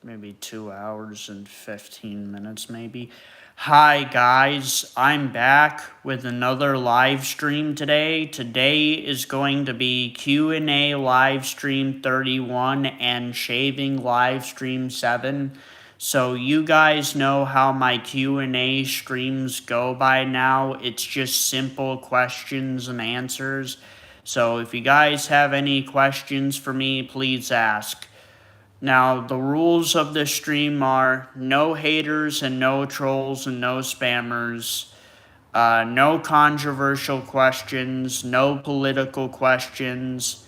maybe 2 hours and 15 minutes, maybe. Hi, guys. I'm back with another live stream today. Today is going to be Q&A live stream 31 and shaving live stream 7. So you guys know how my Q&A streams go by now. It's just simple questions and answers. So if you guys have any questions for me, please ask. Now, the rules of this stream are no haters and no trolls and no spammers, no controversial questions, no political questions,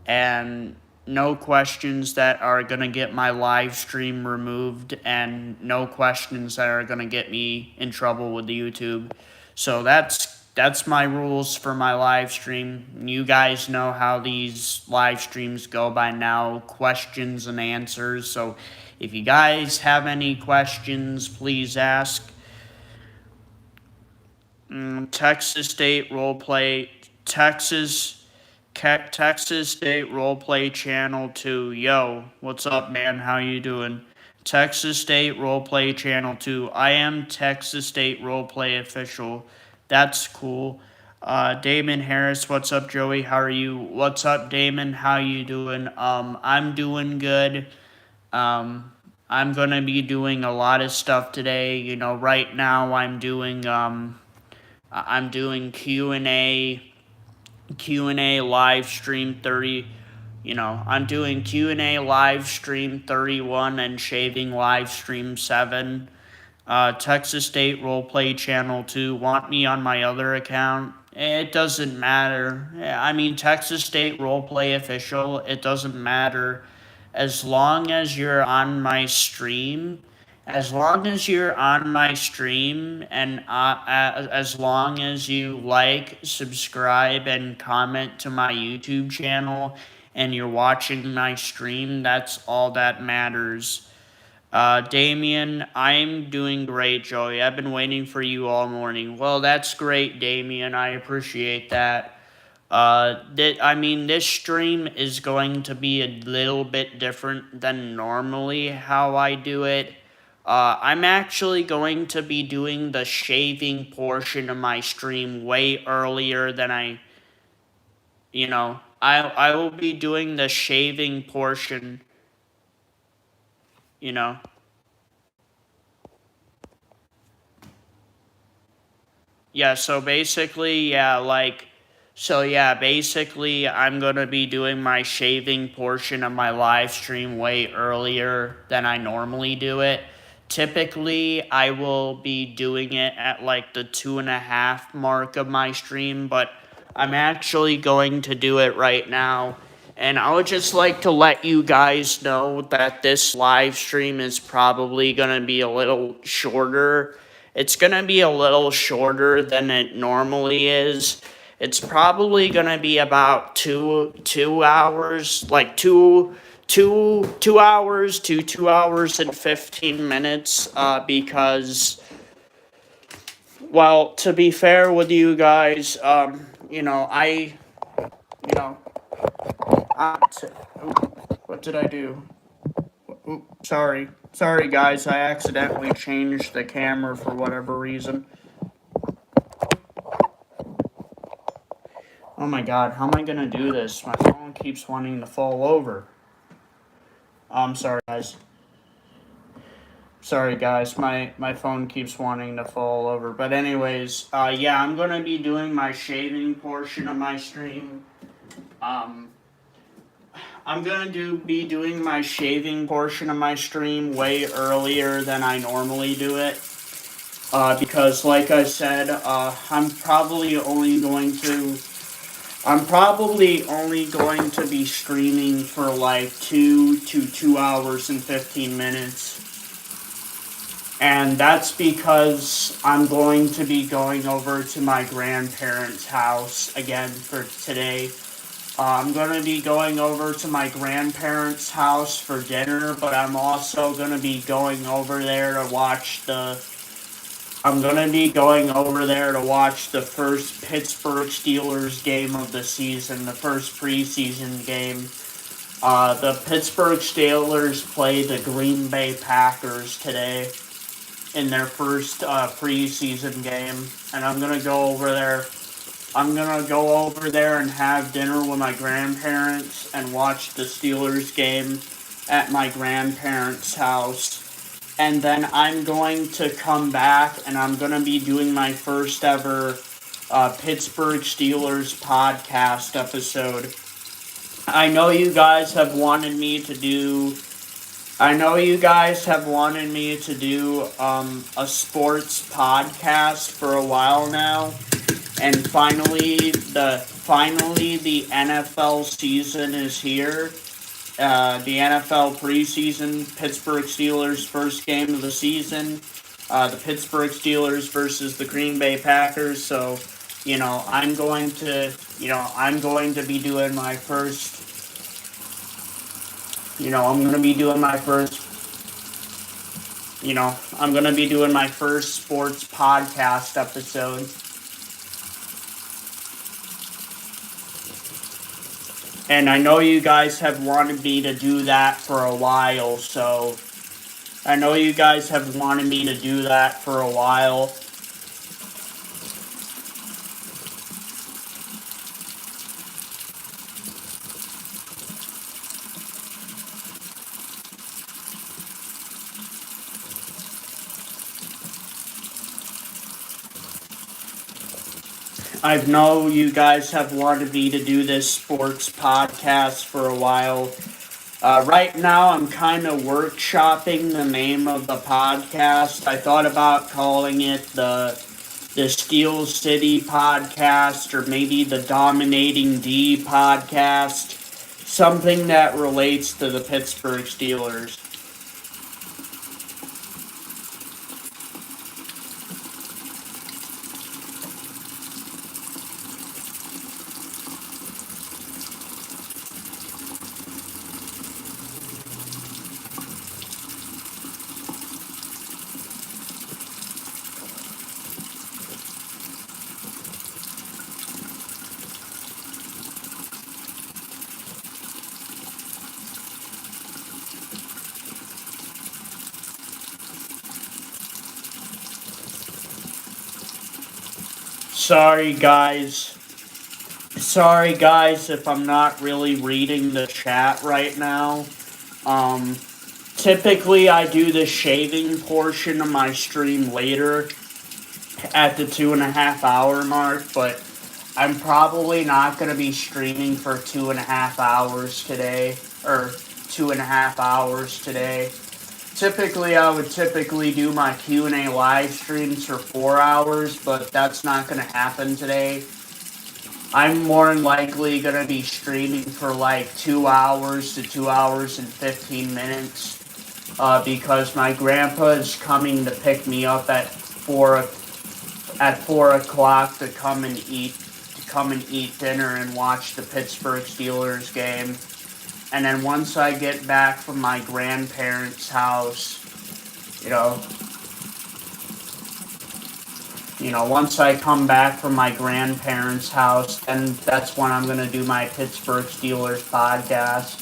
and no questions that are going to get my live stream removed, and no questions that are going to get me in trouble with YouTube. So that's my rules for my live stream. You guys know how these live streams go by now, questions and answers. So if you guys have any questions, please ask. Texas State Roleplay, Texas State Roleplay Channel 2. Yo, what's up, man? How you doing? Texas State Roleplay Channel 2. I am Texas State Roleplay Official. That's cool. Damon Harris, what's up, Joey? How are you? What's up, Damon? How you doing? I'm doing good. I'm gonna be doing a lot of stuff today. You know, right now I'm doing Q&A live stream 30. I'm doing Q&A live stream 31 and shaving live stream 7. Texas State Roleplay Channel 2. Want me on my other account? It doesn't matter. I mean, Texas State Roleplay Official, it doesn't matter. As long as you're on my stream, and as long as you like, subscribe, and comment to my YouTube channel, and you're watching my stream, that's all that matters. Damien, I'm doing great, Joey. I've been waiting for you all morning. Well, that's great, Damien. I appreciate that. This stream is going to be a little bit different than normally how I do it. I'm actually going to be doing the shaving portion of my stream way earlier than I will be doing the shaving portion, you know. Yeah, so basically, I'm gonna be doing my shaving portion of my live stream way earlier than I normally do it. Typically, I will be doing it at like the 2.5 mark of my stream, but I'm actually going to do it right now. And I would just like to let you guys know that this live stream is probably going to be a little shorter. It's going to be a little shorter than it normally is. It's probably going to be about 2 hours, like 2 hours to 2 hours and 15 minutes, because, well, to be fair with you guys, what did I do? Sorry, guys, I accidentally changed the camera for whatever reason. Oh my god, how am I gonna do this? My phone keeps wanting to fall over. I'm sorry, guys. Sorry, guys, my phone keeps wanting to fall over. But anyways, I'm gonna be doing my shaving portion of my stream. I'm gonna be doing my shaving portion of my stream way earlier than I normally do it. Because like I said, I'm probably only going to be streaming for like 2 to 2 hours and 15 minutes. And that's because I'm going to be going over to my grandparents' house again for today. I'm going to be going over to my grandparents' house for dinner, but I'm also going to be going over there to watch the first Pittsburgh Steelers game of the season, the first preseason game. The Pittsburgh Steelers play the Green Bay Packers today in their first preseason game, and I'm gonna go over there. I'm gonna go over there and have dinner with my grandparents and watch the Steelers game at my grandparents' house. And then I'm going to come back and I'm gonna be doing my first ever Pittsburgh Steelers podcast episode. I know you guys have wanted me to do a sports podcast for a while now, and finally the NFL season is here. The NFL preseason, Pittsburgh Steelers first game of the season, the Pittsburgh Steelers versus the Green Bay Packers. So, I'm going to be doing my first. I'm going to be doing my first. I'm going to be doing my first sports podcast episode. And I know you guys have wanted me to do that for a while, so I know you guys have wanted me to do this sports podcast for a while. Right now, I'm kind of workshopping the name of the podcast. I thought about calling it the Steel City Podcast, or maybe the Dominating D Podcast. Something that relates to the Pittsburgh Steelers. Sorry guys if I'm not really reading the chat right now. Typically I do the shaving portion of my stream later at the 2.5 hour mark, but I'm probably not going to be streaming for 2.5 hours today, or 2.5 hours today. I would typically do my Q&A live streams for 4 hours, but that's not going to happen today. I'm more than likely going to be streaming for like 2 hours to 2 hours and 15 minutes because my grandpa is coming to pick me up at 4 o'clock to come and eat dinner and watch the Pittsburgh Steelers game. And then once I get back from my grandparents' house, once I come back from my grandparents' house, then that's when I'm going to do my Pittsburgh Steelers podcast.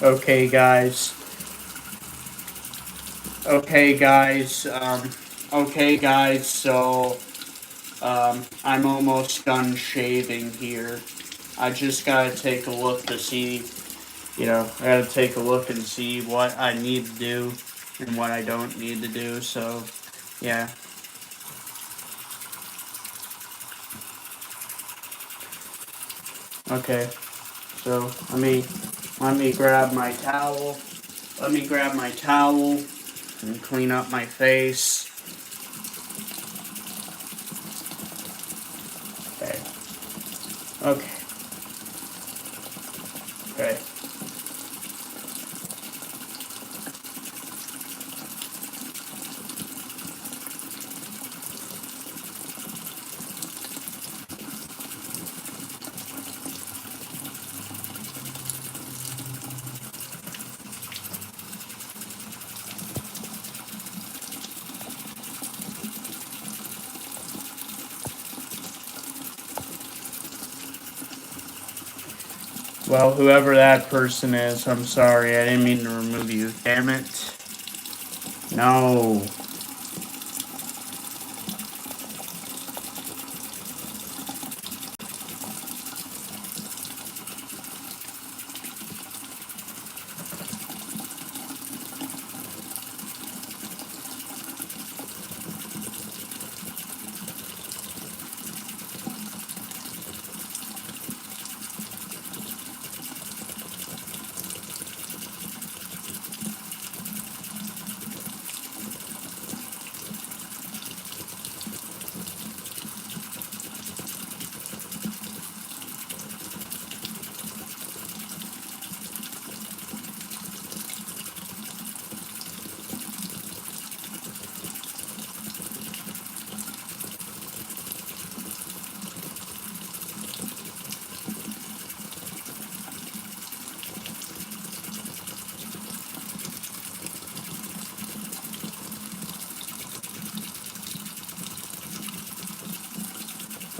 Okay, guys. So, I'm almost done shaving here. I just gotta take a look to see, I gotta take a look and see what I need to do and what I don't need to do, so, yeah. Okay. So let me grab my towel. Let me grab my towel and clean up my face. Okay. Okay. Okay. Well, whoever that person is, I'm sorry. I didn't mean to remove you. Damn it. No.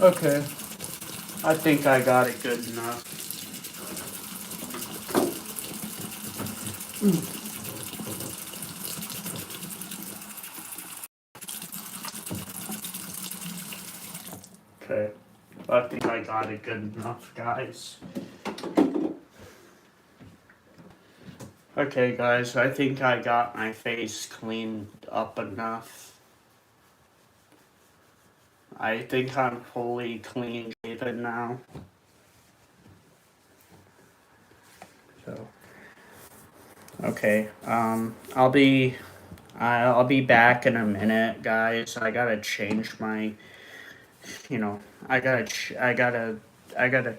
Okay. I think I got it good enough. Okay. I think I got it good enough, guys. Okay, guys, I think I got my face cleaned up enough. I think I'm fully clean shaven now. So, okay, I'll be back in a minute, guys. I gotta change my, I gotta.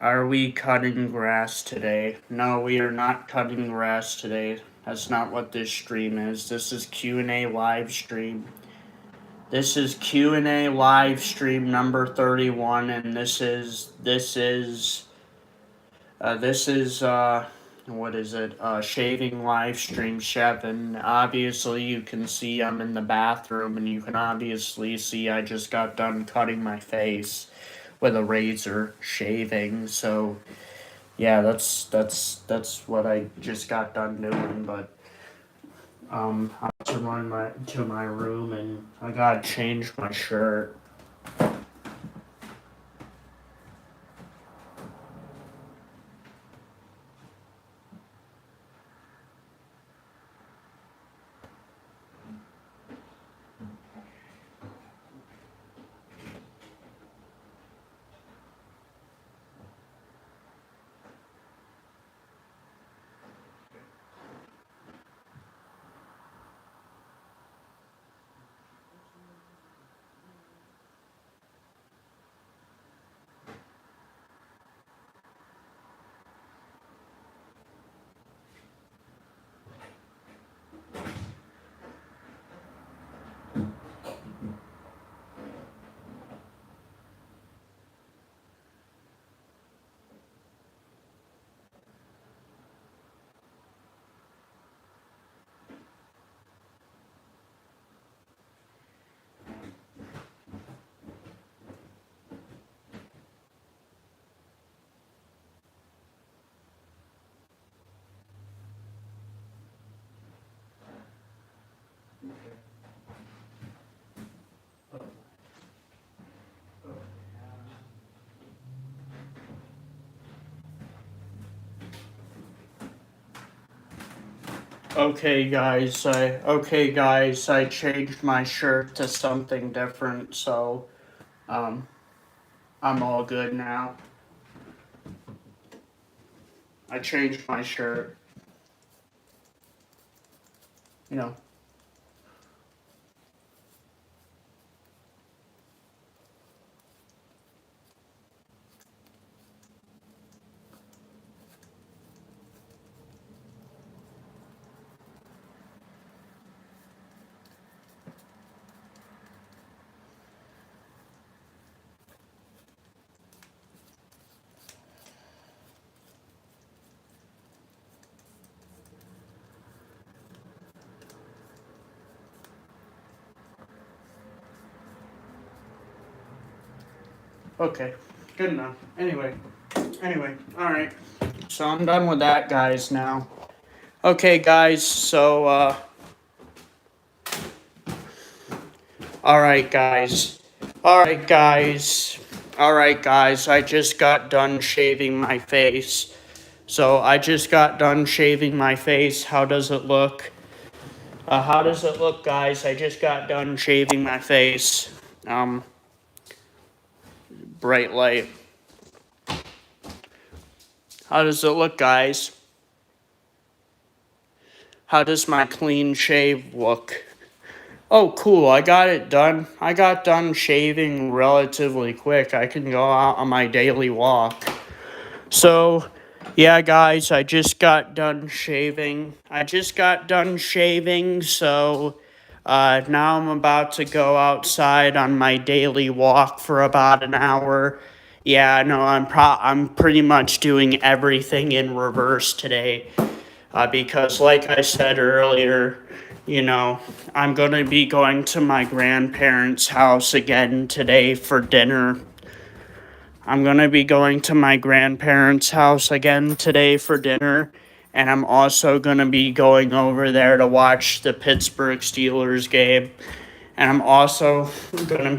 Are we cutting grass today? No, we are not cutting grass today. That's not what this stream is. This is Q&A live stream. This is Q&A live stream number 31, and this is what is it? Shaving live stream 7. Obviously, you can see I'm in the bathroom, and you can obviously see I just got done cutting my face with a razor, shaving. So, yeah, that's what I just got done doing. But I have to run to my room, and I gotta change my shirt. Okay, guys, I changed my shirt to something different, so I'm all good now. I changed my shirt. You know. Okay, good enough. Anyway, alright. So I'm done with that, guys, now. Okay, guys, so, alright, guys. Alright, guys. Alright, guys, I just got done shaving my face. So I just got done shaving my face. How does it look? How does it look, guys? I just got done shaving my face. Bright light. How does it look, guys? How does my clean shave look? Oh, cool. I got it done. I got done shaving relatively quick. I can go out on my daily walk. So, yeah, guys, I just got done shaving. So now I'm about to go outside on my daily walk for about an hour. Yeah, no, I'm pretty much doing everything in reverse today. Because like I said earlier, you know, I'm going to be going to my grandparents' house again today for dinner. I'm going to be going to my grandparents' house again today for dinner. And I'm also going to be going over there to watch the Pittsburgh Steelers game. And I'm also going to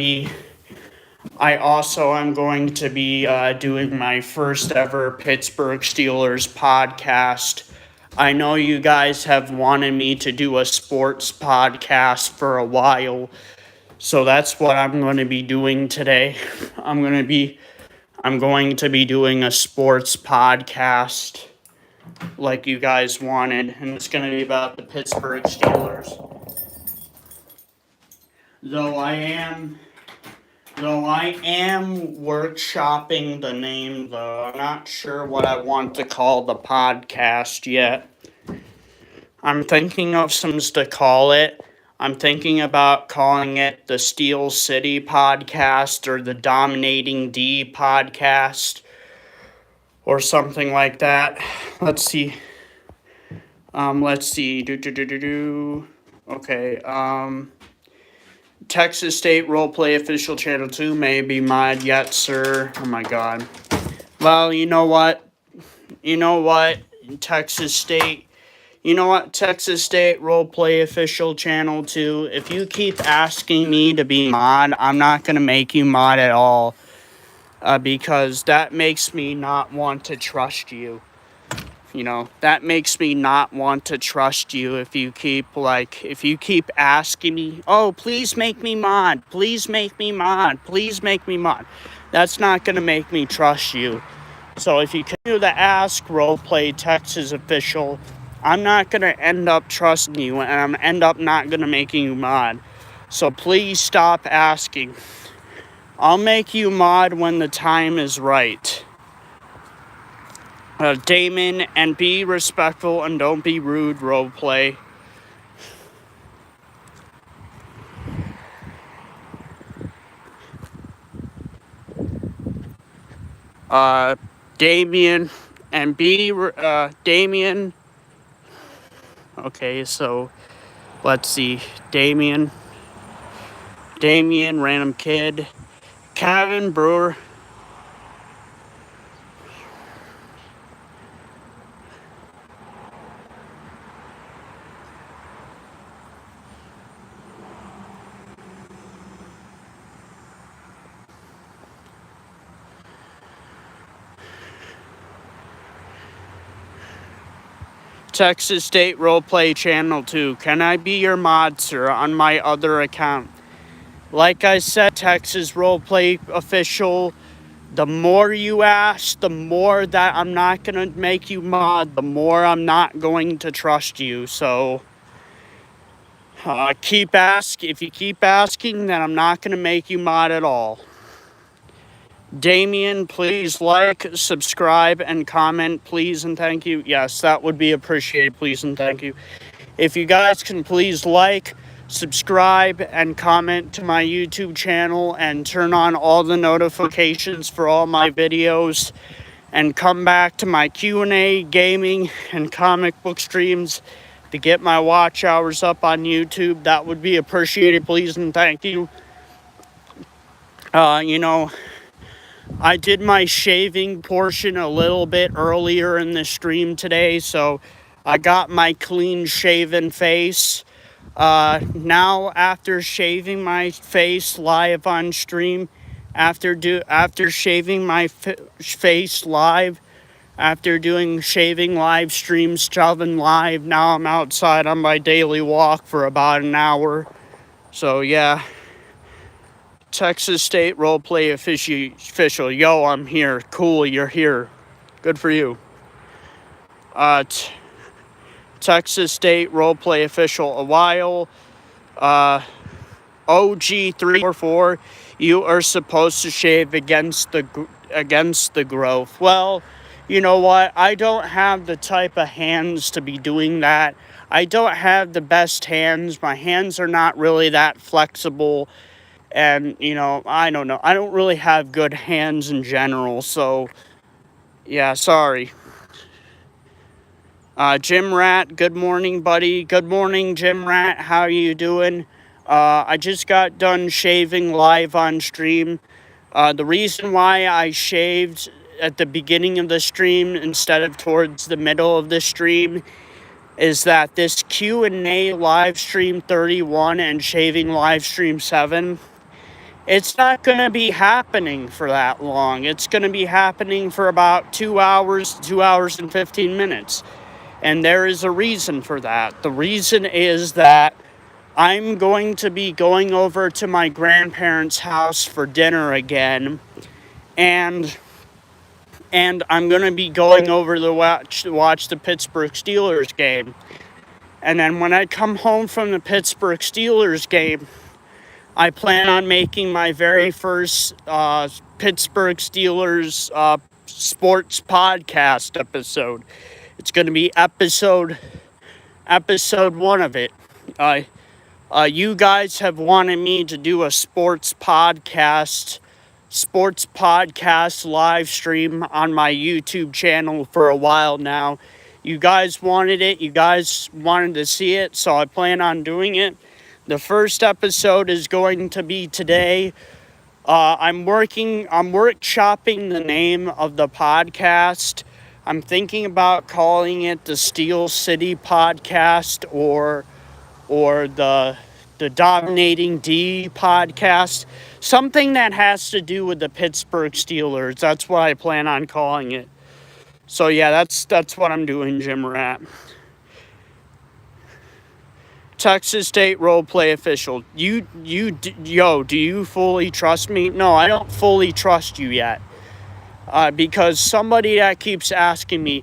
be doing my first ever Pittsburgh Steelers podcast. I know you guys have wanted me to do a sports podcast for a while, so that's what I'm going to be doing today. I'm going to be doing a sports podcast like you guys wanted, and it's going to be about the Pittsburgh Steelers. Though I am workshopping the name, though. I'm not sure what I want to call the podcast yet. I'm thinking of some to call it. I'm thinking about calling it the Steel City Podcast or the Dominating D Podcast or something like that. Let's see. Okay, Texas State Roleplay Official Channel 2 may be mod yet, sir. Oh my god. Well, you know what? Texas State Roleplay Official Channel 2, if you keep asking me to be mod, I'm not going to make you mod at all. Because that makes me not want to trust you. That makes me not want to trust you if you keep asking me, oh, please make me mod, please make me mod, please make me mod. That's not going to make me trust you. So if you continue to ask Roleplay Texas Official, I'm not going to end up trusting you, and I'm end up not going to making you mod. So please stop asking. I'll make you mod when the time is right. Damon, and be respectful and don't be rude, Roleplay. Damien, and be, Damien. Okay, so, let's see. Damien, Random Kid, Kevin Brewer. Texas State Roleplay Channel 2. Can I be your mod, sir, on my other account? Like I said, Texas Roleplay Official The more you ask, the more that I'm not going to make you mod, the more I'm not going to trust you. So if you keep asking, then I'm not going to make you mod at all. Damien, please like, subscribe, and comment, please and thank you. Yes, that would be appreciated, please and thank you. If you guys can please like, subscribe, and comment to my YouTube channel and turn on all the notifications for all my videos, and come back to my Q&A, gaming, and comic book streams to get my watch hours up on YouTube, that would be appreciated, please and thank you. I did my shaving portion a little bit earlier in the stream today, so I got my clean shaven face. Now after shaving my face live on stream, after shaving my face live, after doing shaving live streams, shoving live, now I'm outside on my daily walk for about an hour. So yeah. Texas State Roleplay Official. Yo, I'm here. Cool, you're here. Good for you. Texas State Roleplay Official. A while. OG344. You are supposed to shave against the growth. Well, you know what? I don't have the type of hands to be doing that. I don't have the best hands. My hands are not really that flexible. And, I don't know. I don't really have good hands in general, so, yeah, sorry. Jim Rat, good morning, buddy. Good morning, Jim Rat. How are you doing? I just got done shaving live on stream. The reason why I shaved at the beginning of the stream instead of towards the middle of the stream is that this Q&A live stream 31 and shaving live stream 7... it's not going to be happening for that long. It's going to be happening for about 2 hours and 15 minutes. And there is a reason for that. The reason is that I'm going to be going over to my grandparents' house for dinner again. And I'm going to be going over to watch the Pittsburgh Steelers game. And then when I come home from the Pittsburgh Steelers game, I plan on making my very first Pittsburgh Steelers sports podcast episode. It's going to be episode 1 of it. You guys have wanted me to do a sports podcast live stream on my YouTube channel for a while now. You guys wanted it. You guys wanted to see it, so I plan on doing it. The first episode is going to be today. I'm workshopping the name of the podcast. I'm thinking about calling it the Steel City Podcast or the Dominating D Podcast. Something that has to do with the Pittsburgh Steelers. That's what I plan on calling it. So yeah, that's what I'm doing, Jim Rat. Texas State Roleplay Official. Do you fully trust me? No, I don't fully trust you yet. Because somebody that keeps asking me,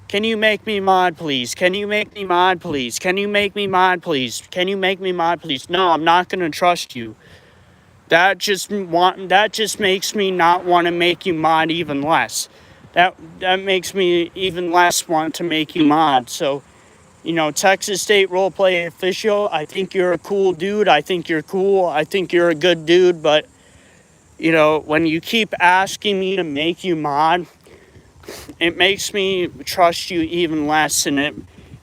can you make me mod, please? Can you make me mod, please? Can you make me mod, please? Can you make me mod, please? No, I'm not going to trust you. That just makes me not want to make you mod even less. That makes me even less want to make you mod. So, Texas State Roleplay Official, I think you're a cool dude. I think you're cool. I think you're a good dude. But, when you keep asking me to make you mod, it makes me trust you even less. And it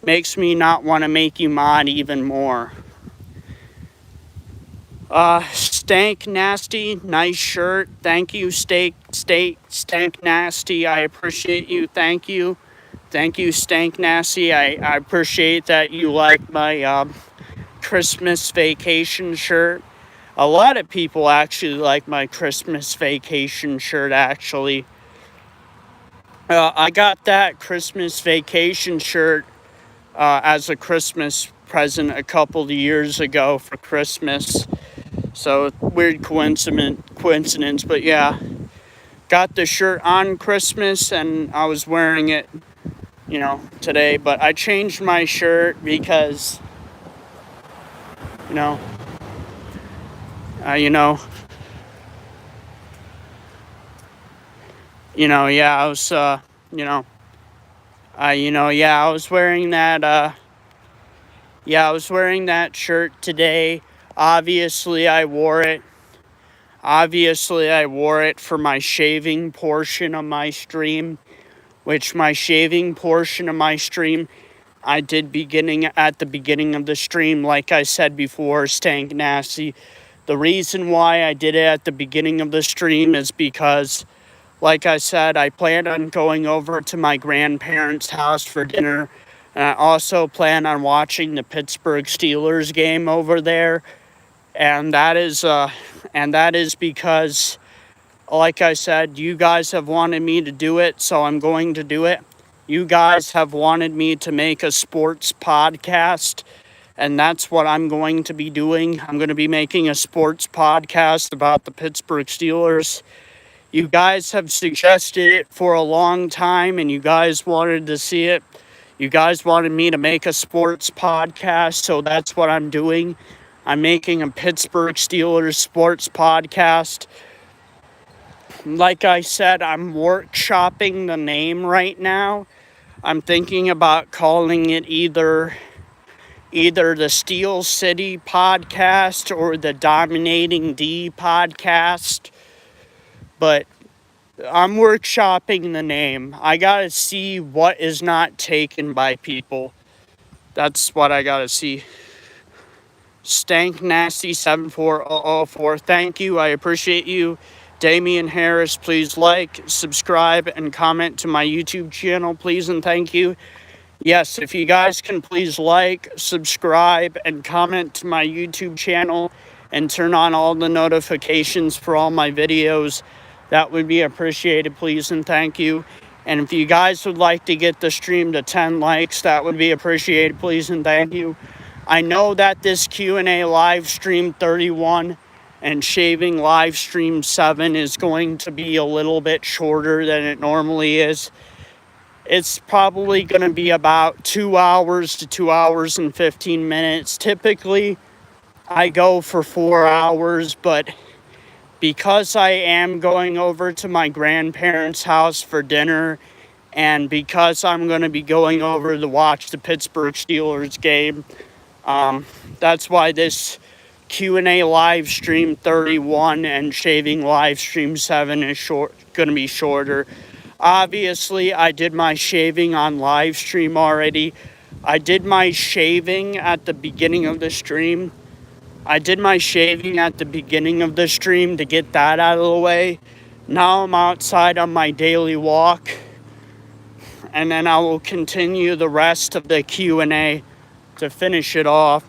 makes me not want to make you mod even more. Stank Nasty, nice shirt. Thank you, Stank Nasty. I appreciate you. Thank you. Thank you, Stank Nasty. I appreciate that you like my Christmas vacation shirt. A lot of people actually like my Christmas vacation shirt, actually. I got that Christmas vacation shirt as a Christmas present a couple of years ago for Christmas. So, weird coincidence, but yeah. got the shirt on Christmas and I was wearing it, today. But I changed my shirt because, you know, uh, you know, yeah, I was, I was wearing that, I was wearing that shirt today. Obviously, I wore it. Obviously, I wore it for my shaving portion of my stream, which my shaving portion of my stream I did at the beginning of the stream, like I said before, stank nasty. The reason why I did it at the beginning of the stream is because, like I said, I planned on going over to my grandparents' house for dinner. And I also plan on watching the Pittsburgh Steelers game over there. And that is because, like I said, you guys have wanted me to do it, so I'm going to do it. You guys have wanted me to make a sports podcast, and that's what I'm going to be doing. I'm going to be making a sports podcast about the Pittsburgh Steelers. You guys have suggested it for a long time, and you guys wanted to see it. You guys wanted me to make a sports podcast, so that's what I'm doing. I'm making a Pittsburgh Steelers sports podcast. Like I said, I'm workshopping the name right now. I'm thinking about calling it either the Steel City podcast or the Dominating D podcast. But I'm workshopping the name. I gotta see what is not taken by people. That's what I gotta see. Stank Nasty 74004. Thank you. I appreciate you. Damian Harris, please like, subscribe, and comment to my YouTube channel, please, and thank you. Yes, if you guys can please like, subscribe, and comment to my YouTube channel and turn on all the notifications for all my videos, that would be appreciated, please, and thank you. And if you guys would like to get the stream to 10 likes, that would be appreciated, please, and thank you. I know that this Q&A live stream 31 and shaving live stream 7 is going to be a little bit shorter than it normally is. It's probably going to be about 2 hours to 2 hours and 15 minutes. Typically, I go for 4 hours, but because I am going over to my grandparents' house for dinner, and because I'm going to be going over to watch the Pittsburgh Steelers game, that's why this Q&A live stream 31 and shaving live stream 7 is going to be shorter. Obviously, I did my shaving on live stream already. I did my shaving at the beginning of the stream. to get that out of the way. Now I'm outside on my daily walk, and then I will continue the rest of the Q&A to finish it off.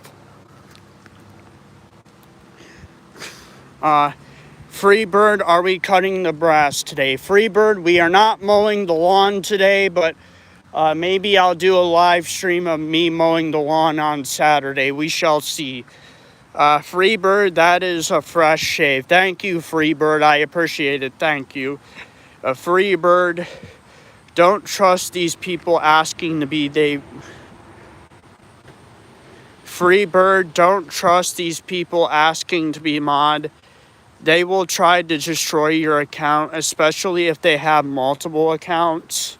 Freebird, are we cutting the grass today? Freebird, we are not mowing the lawn today, but maybe I'll do a live stream of me mowing the lawn on Saturday. We shall see. Freebird, that is a fresh shave. Thank you, Freebird. I appreciate it. Thank you. Freebird, don't trust these people asking to be Freebird, don't trust these people asking to be mod. They will try to destroy your account, especially if they have multiple accounts.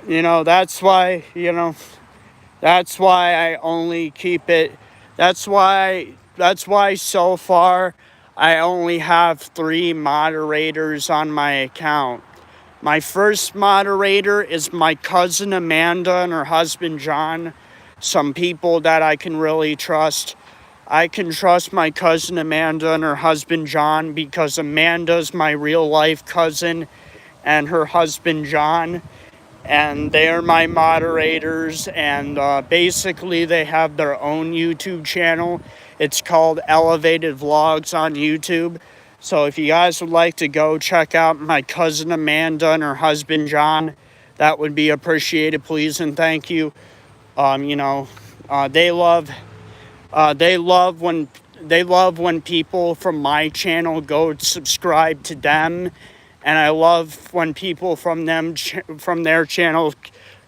That's why I only keep it. That's why so far I only have 3 moderators on my account. My first moderator is my cousin Amanda and her husband John. Some people that I can really trust. I can trust my cousin Amanda and her husband John because Amanda's my real life cousin and her husband John, and they're my moderators, and basically they have their own YouTube channel. It's called Elevated Vlogs on YouTube. So if you guys would like to go check out my cousin Amanda and her husband John, that would be appreciated, please, and thank you. They love when love when people from my channel go subscribe to them, and I love when people from from their channel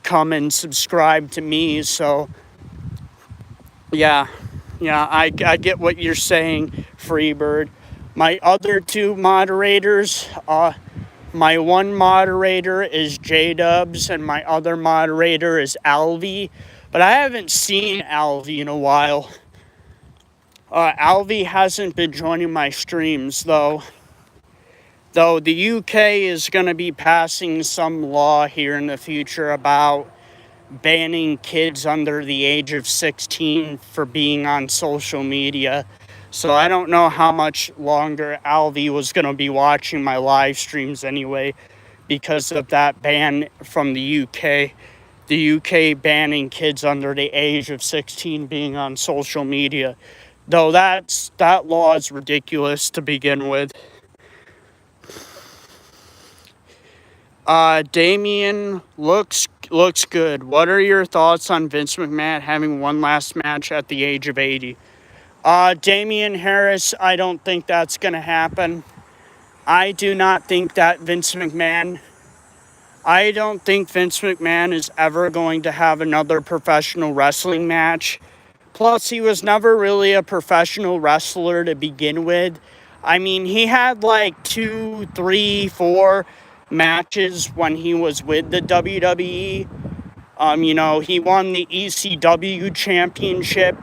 come and subscribe to me. So yeah, I get what you're saying, Freebird. My other two moderators, my one moderator is J-Dubs, and my other moderator is Alvy. But I haven't seen Alvy in a while. Alvy hasn't been joining my streams, though. Though the UK is going to be passing some law here in the future about banning kids under the age of 16 for being on social media. So I don't know how much longer Alvy was going to be watching my live streams anyway, because of that ban from the UK. The UK banning kids under the age of 16 being on social media. Though that law is ridiculous to begin with. Damien looks good. What are your thoughts on Vince McMahon having one last match at the age of 80? Damian Harris, I don't think that's going to happen. I don't think Vince McMahon is ever going to have another professional wrestling match. Plus, he was never really a professional wrestler to begin with. I mean, he had like 2, 3, 4 matches when he was with the WWE. He won the ECW championship.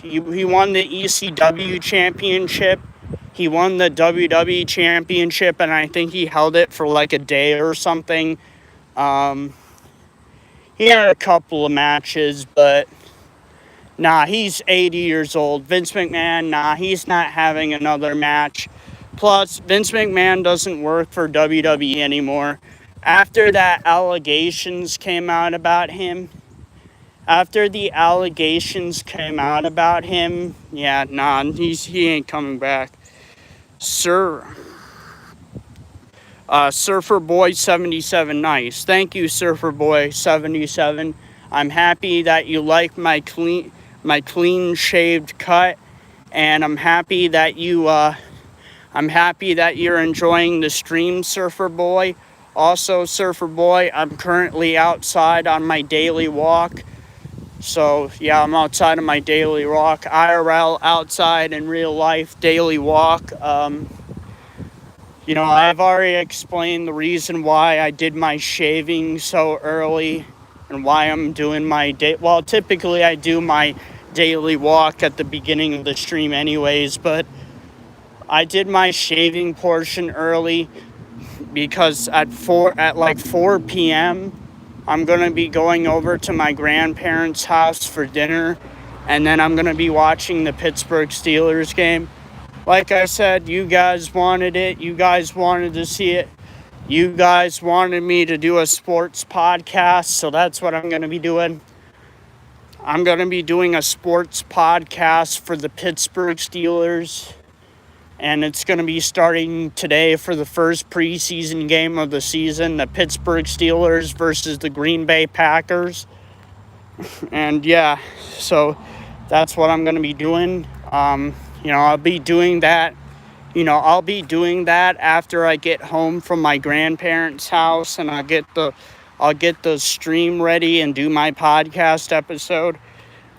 He won the ECW championship. He won the WWE championship, and I think he held it for like a day or something. He had a couple of matches, but nah, he's 80 years old. Vince McMahon, nah, he's not having another match. Plus, Vince McMahon doesn't work for WWE anymore. After the allegations came out about him, yeah, nah, he ain't coming back. Surfer Boy 77, nice. Thank you, Surfer Boy 77. I'm happy that you like my clean shaved cut, and I'm happy that you're enjoying the stream, Surfer Boy. Also, Surfer Boy, I'm currently outside on my daily walk. So, yeah, I'm outside on my daily walk. IRL, outside in real life, daily walk. I've already explained the reason why I did my shaving so early and why I'm doing my day. Well, typically I do my daily walk at the beginning of the stream anyways, but I did my shaving portion early because at 4 p.m. I'm going to be going over to my grandparents' house for dinner, and then I'm going to be watching the Pittsburgh Steelers game. Like I said, you guys wanted it. You guys wanted to see it. You guys wanted me to do a sports podcast, so that's what I'm going to be doing. I'm going to be doing a sports podcast for the Pittsburgh Steelers, and it's going to be starting today for the first preseason game of the season, the Pittsburgh Steelers versus the Green Bay Packers. And yeah, so that's what I'm going to be doing. I'll be doing that. I'll be doing that after I get home from my grandparents' house, and I'll get the stream ready and do my podcast episode.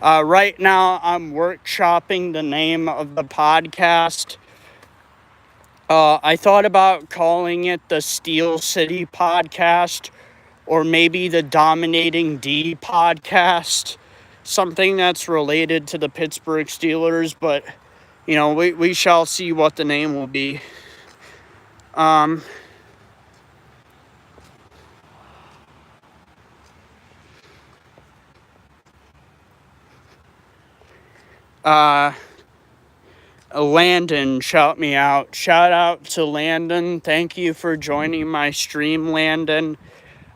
Right now, I'm workshopping the name of the podcast. I thought about calling it the Steel City Podcast, or maybe the Dominating D Podcast, something that's related to the Pittsburgh Steelers, but we shall see what the name will be. Landon, shout me out. Shout out to Landon. Thank you for joining my stream, Landon.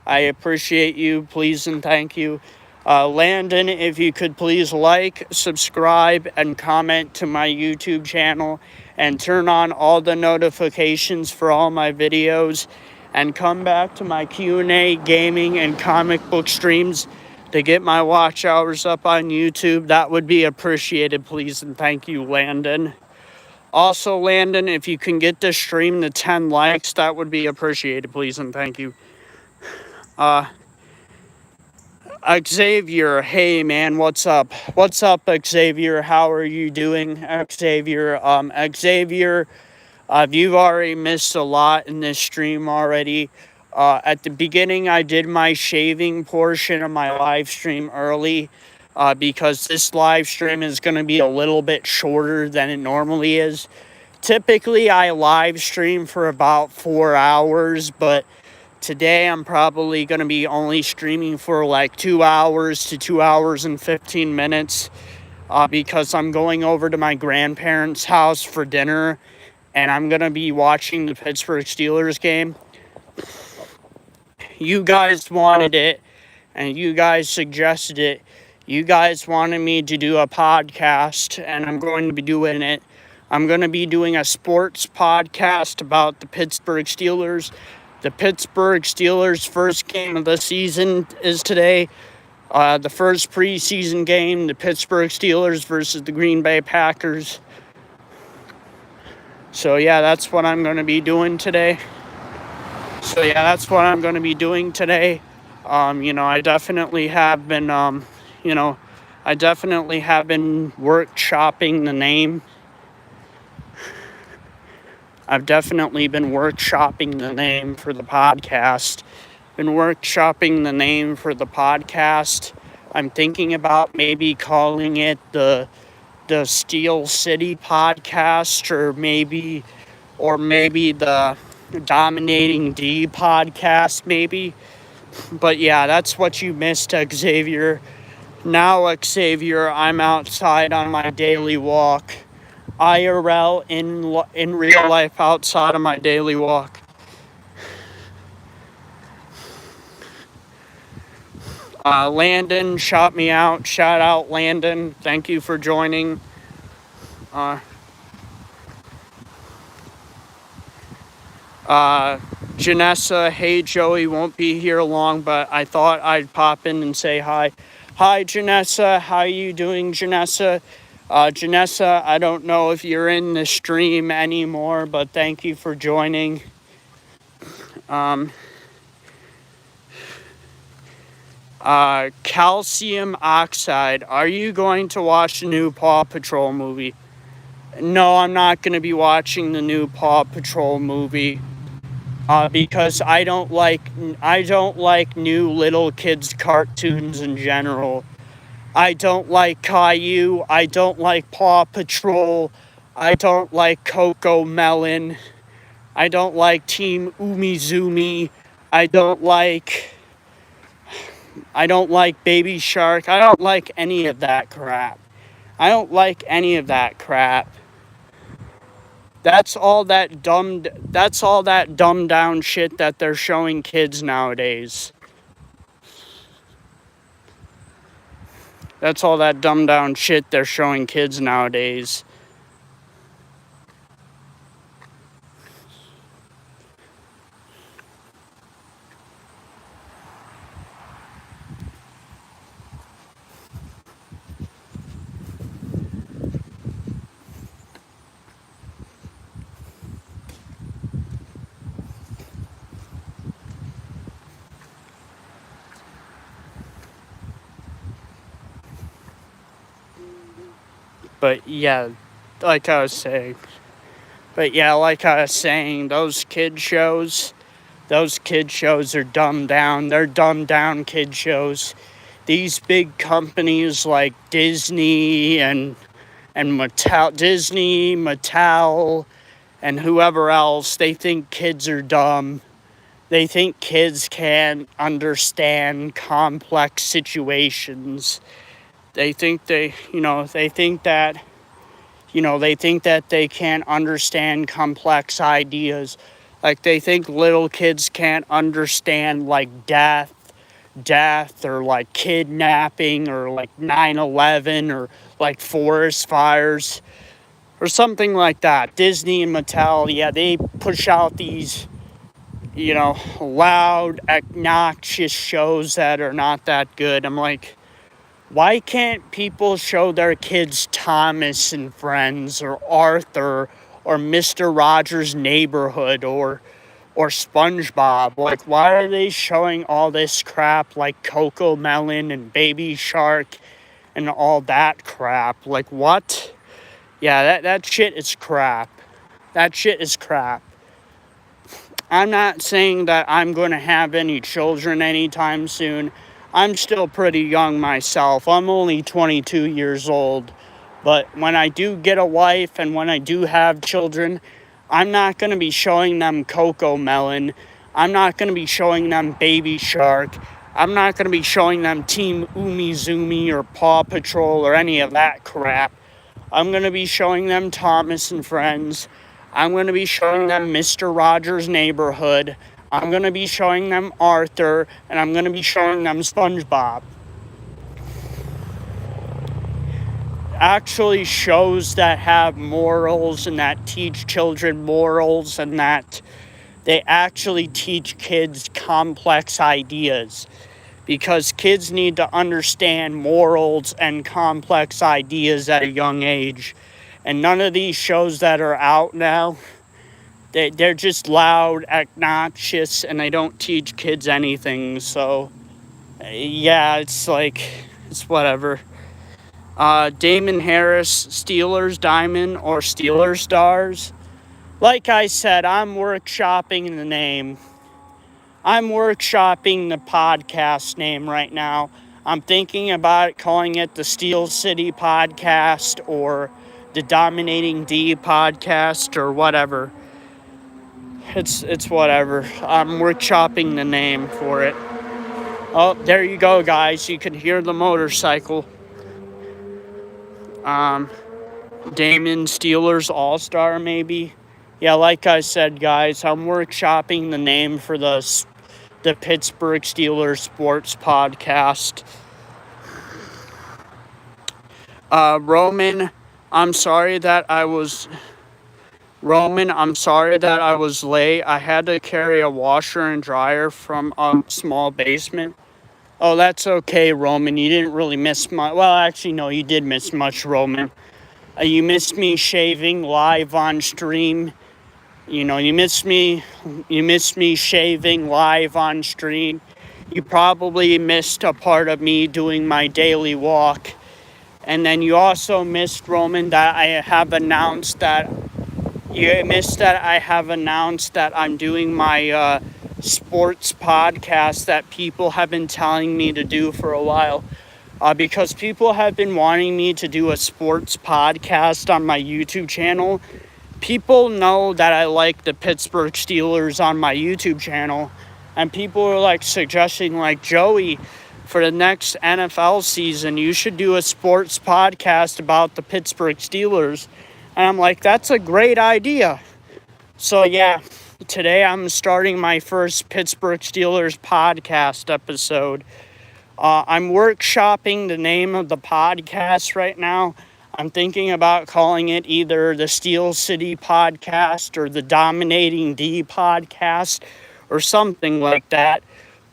I appreciate you. Please and thank you. Landon, if you could please like, subscribe, and comment to my YouTube channel, and turn on all the notifications for all my videos, and come back to my Q&A, gaming, and comic book streams. to get my watch hours up on YouTube. That would be appreciated, please, and thank you, Landon. Also, Landon, if you can get this stream to 10 likes, that would be appreciated, please, and thank you. Xavier, hey man, what's up? What's up, Xavier? How are you doing, Xavier? Xavier, you've already missed a lot in this stream already. At the beginning, I did my shaving portion of my live stream early because this live stream is going to be a little bit shorter than it normally is. Typically, I live stream for about 4 hours, but today I'm probably going to be only streaming for like 2 hours to 2 hours and 15 minutes because I'm going over to my grandparents' house for dinner and I'm going to be watching the Pittsburgh Steelers game. You guys wanted it and you guys suggested it. You guys wanted me to do a podcast and I'm going to be doing it. I'm going to be doing a sports podcast about the Pittsburgh Steelers. The Pittsburgh Steelers' first game of the season is today. The first preseason game, the Pittsburgh Steelers versus the Green Bay Packers. So yeah, that's what I'm going to be doing today. I definitely have been, workshopping the name. I've definitely been workshopping the name for the podcast. I'm thinking about maybe calling it the Steel City Podcast or maybe the Dominating D Podcast maybe. But yeah, that's what you missed, Xavier. Now, Xavier, I'm outside on my daily walk. IRL in real life outside of my daily walk. Landon shot me out. Shout out, Landon. Thank you for joining. Janessa, hey Joey, won't be here long, but I thought I'd pop in and say hi. Hi, Janessa. How you doing, Janessa? Janessa, I don't know if you're in the stream anymore, but thank you for joining. Calcium Oxide, are you going to watch the new Paw Patrol movie? No, I'm not going to be watching the new Paw Patrol movie. Because I don't like new little kids cartoons in general. I don't like Caillou. I don't like Paw Patrol. I don't like Coco Melon. I don't like Team Umizoomi. I don't like Baby Shark. I don't like any of that crap. That's all that dumbed down shit that they're showing kids nowadays. That's all that dumbed down shit they're showing kids nowadays. But yeah, like I was saying, those kid shows are dumbed down. They're dumbed down kid shows. These big companies like Disney and Mattel, and whoever else, they think kids are dumb. They think kids can't understand complex situations. They think that they can't understand complex ideas. Like they think little kids can't understand like death or like kidnapping or like 9/11 or like forest fires or something like that. Disney and Mattel, yeah, they push out these loud, obnoxious shows that are not that good. I'm like, why can't people show their kids Thomas and Friends or Arthur or Mr. Rogers' Neighborhood or SpongeBob? Like, why are they showing all this crap like Coco Melon and Baby Shark and all that crap? Like, what? Yeah, that shit is crap. That shit is crap. I'm not saying that I'm going to have any children anytime soon. I'm still pretty young myself. I'm only 22 years old. But when I do get a wife and when I do have children, I'm not going to be showing them Coco Melon. I'm not going to be showing them Baby Shark. I'm not going to be showing them Team Umizoomi or Paw Patrol or any of that crap. I'm going to be showing them Thomas and Friends. I'm going to be showing them Mr. Rogers' Neighborhood. I'm going to be showing them Arthur. And I'm going to be showing them SpongeBob. Actually shows that have morals and that teach children morals and that they actually teach kids complex ideas. Because kids need to understand morals and complex ideas at a young age. And none of these shows that are out now, they're just loud, obnoxious, and they don't teach kids anything. So, yeah, it's whatever. Damon Harris, Steelers Diamond or Steelers Stars. Like I said, I'm workshopping the name. I'm workshopping the podcast name right now. I'm thinking about calling it the Steel City Podcast or the Dominating D Podcast or whatever. It's whatever. I'm workshopping the name for it. Oh, there you go, guys. You can hear the motorcycle. Damon Steelers All-Star, maybe. Yeah, like I said, guys, I'm workshopping the name for the Pittsburgh Steelers Sports Podcast. Roman, I'm sorry that I was late. I had to carry a washer and dryer from a small basement. Oh, that's okay, Roman. You didn't really miss much. Well, actually, no, you did miss much, Roman. You missed me shaving live on stream. You missed me shaving live on stream. You probably missed a part of me doing my daily walk. And then you also missed, Roman, that I have announced that I'm doing my sports podcast that people have been telling me to do for a while. Because people have been wanting me to do a sports podcast on my YouTube channel. People know that I like the Pittsburgh Steelers on my YouTube channel. And people are suggesting Joey, for the next NFL season, you should do a sports podcast about the Pittsburgh Steelers. And I'm like, that's a great idea. So yeah, today I'm starting my first Pittsburgh Steelers podcast episode. I'm workshopping the name of the podcast right now. I'm thinking about calling it either the Steel City Podcast or the Dominating D Podcast or something like that.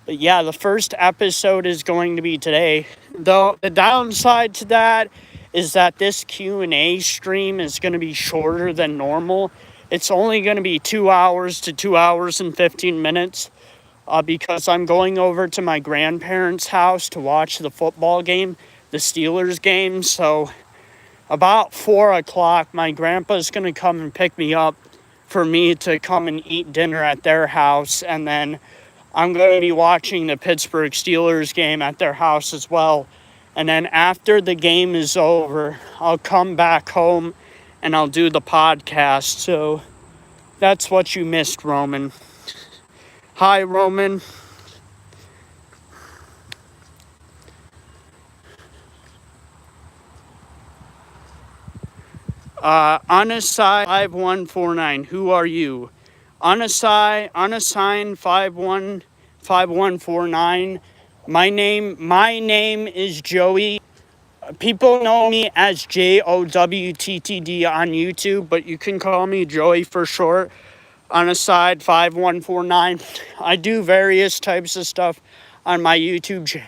But yeah, the first episode is going to be today. Though the downside to that is that this Q&A stream is going to be shorter than normal. It's only going to be 2 hours to 2 hours and 15 minutes. Because I'm going over to my grandparents' house to watch the football game, the Steelers game. So about 4 o'clock, my grandpa's going to come and pick me up for me to come and eat dinner at their house. And then I'm going to be watching the Pittsburgh Steelers game at their house as well. And then after the game is over, I'll come back home and I'll do the podcast. So that's what you missed, Roman. Hi, Roman. Unassign 5149. Who are you? Unassign 5149. My name is Joey. People know me as JOWTTD on YouTube, but you can call me Joey for short. on a side 5149. I do various types of stuff on my YouTube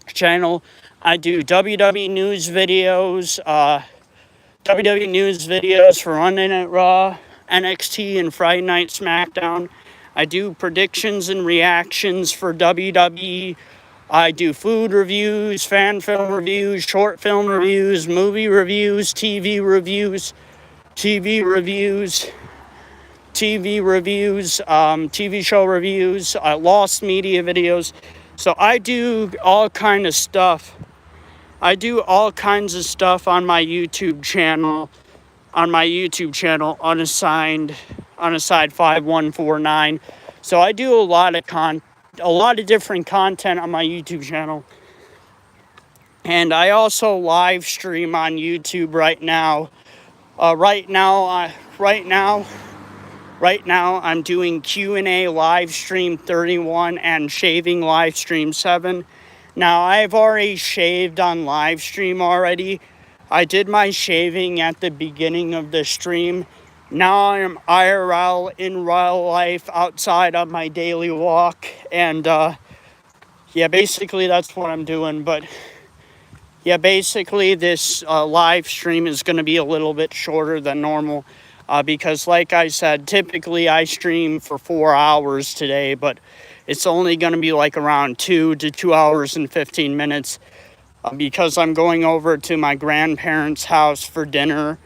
channel. I do WWE news videos, WWE news videos for Monday Night Raw, NXT, and Friday Night SmackDown. I do predictions and reactions for WWE. I do food reviews, fan film reviews, short film reviews, movie reviews, TV reviews, TV show reviews, lost media videos. So I do all kind of stuff. I do all kinds of stuff on my YouTube channel. Unassigned, unassigned 5149. So I do a lot of different content on my YouTube channel. And I also live stream on YouTube right now. Right now, I'm doing Q&A live stream 31 and shaving live stream 7. Now, I've already shaved on live stream already. I did my shaving at the beginning of the stream. Now I'm IRL in real life outside on my daily walk. And yeah, basically that's what I'm doing. But yeah, basically this live stream is going to be a little bit shorter than normal. Because like I said, typically I stream for 4 hours today, but it's only going to be like around 2 to 2 hours and 15 minutes because I'm going over to my grandparents' house for dinner,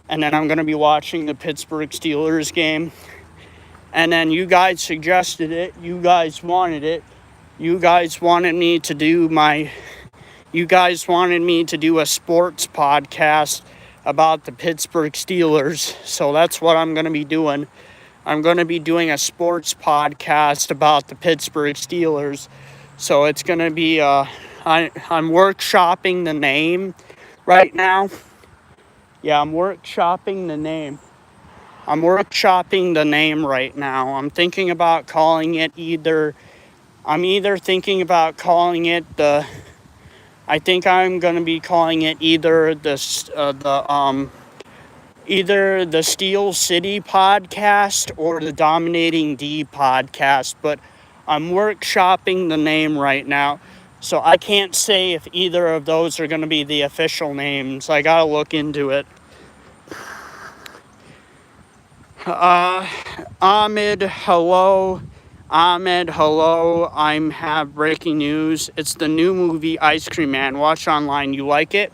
and then I'm going to be watching the Pittsburgh Steelers game. And then you guys suggested it. You guys wanted it. You guys wanted me to do a sports podcast about the Pittsburgh Steelers. So that's what I'm going to be doing. I'm going to be doing a sports podcast about the Pittsburgh Steelers. So it's going to be, I'm workshopping the name right now. Yeah, I'm workshopping the name right now. I'm thinking about calling it I think I'm going to be calling it either the Steel City podcast or the Dominating D podcast, but I'm workshopping the name right now, so I can't say if either of those are going to be the official names. I gotta look into it. Ahmed, hello. I have breaking news. It's the new movie Ice Cream Man. Watch online. You like it?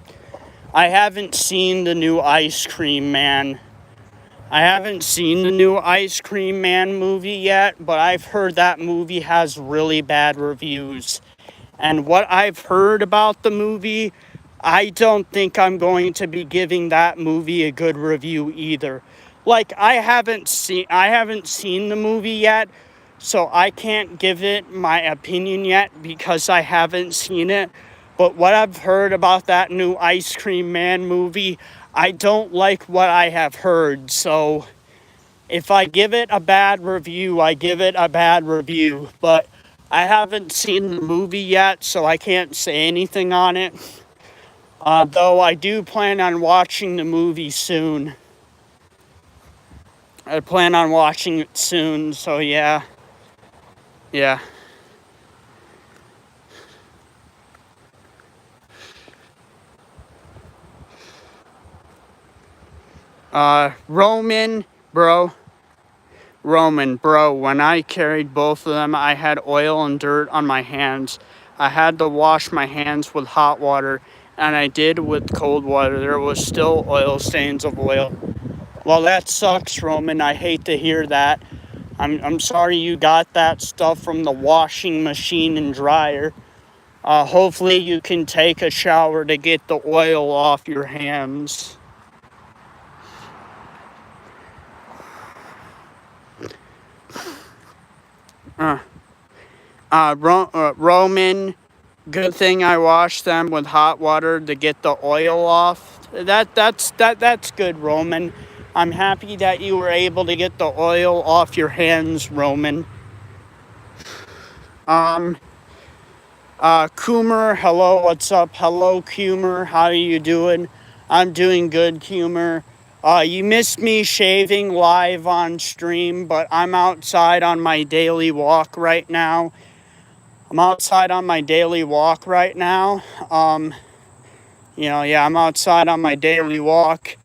I haven't seen the new Ice Cream Man movie yet, but I've heard that movie has really bad reviews. And what I've heard about the movie, I don't think I'm going to be giving that movie a good review either. Like, I haven't seen the movie yet, so I can't give it my opinion yet because I haven't seen it. But what I've heard about that new Ice Cream Man movie, I don't like what I have heard. So if I give it a bad review, I give it a bad review. But I haven't seen the movie yet, so I can't say anything on it. Though I do plan on watching the movie soon. I plan on watching it soon, so yeah. Yeah. Roman, bro, when I carried both of them, I had oil and dirt on my hands. I had to wash my hands with hot water, and I did with cold water. There was still oil stains of oil. Well, that sucks, Roman. I hate to hear that. I'm sorry you got that stuff from the washing machine and dryer. Hopefully you can take a shower to get the oil off your hands. Roman, good thing I washed them with hot water to get the oil off. That's good, Roman. I'm happy that you were able to get the oil off your hands, Roman. Coomer, hello, what's up? Hello, Coomer, how are you doing? I'm doing good, Coomer. You missed me shaving live on stream, but I'm outside on my daily walk right now. I'm outside on my daily walk right now. I'm outside on my daily walk.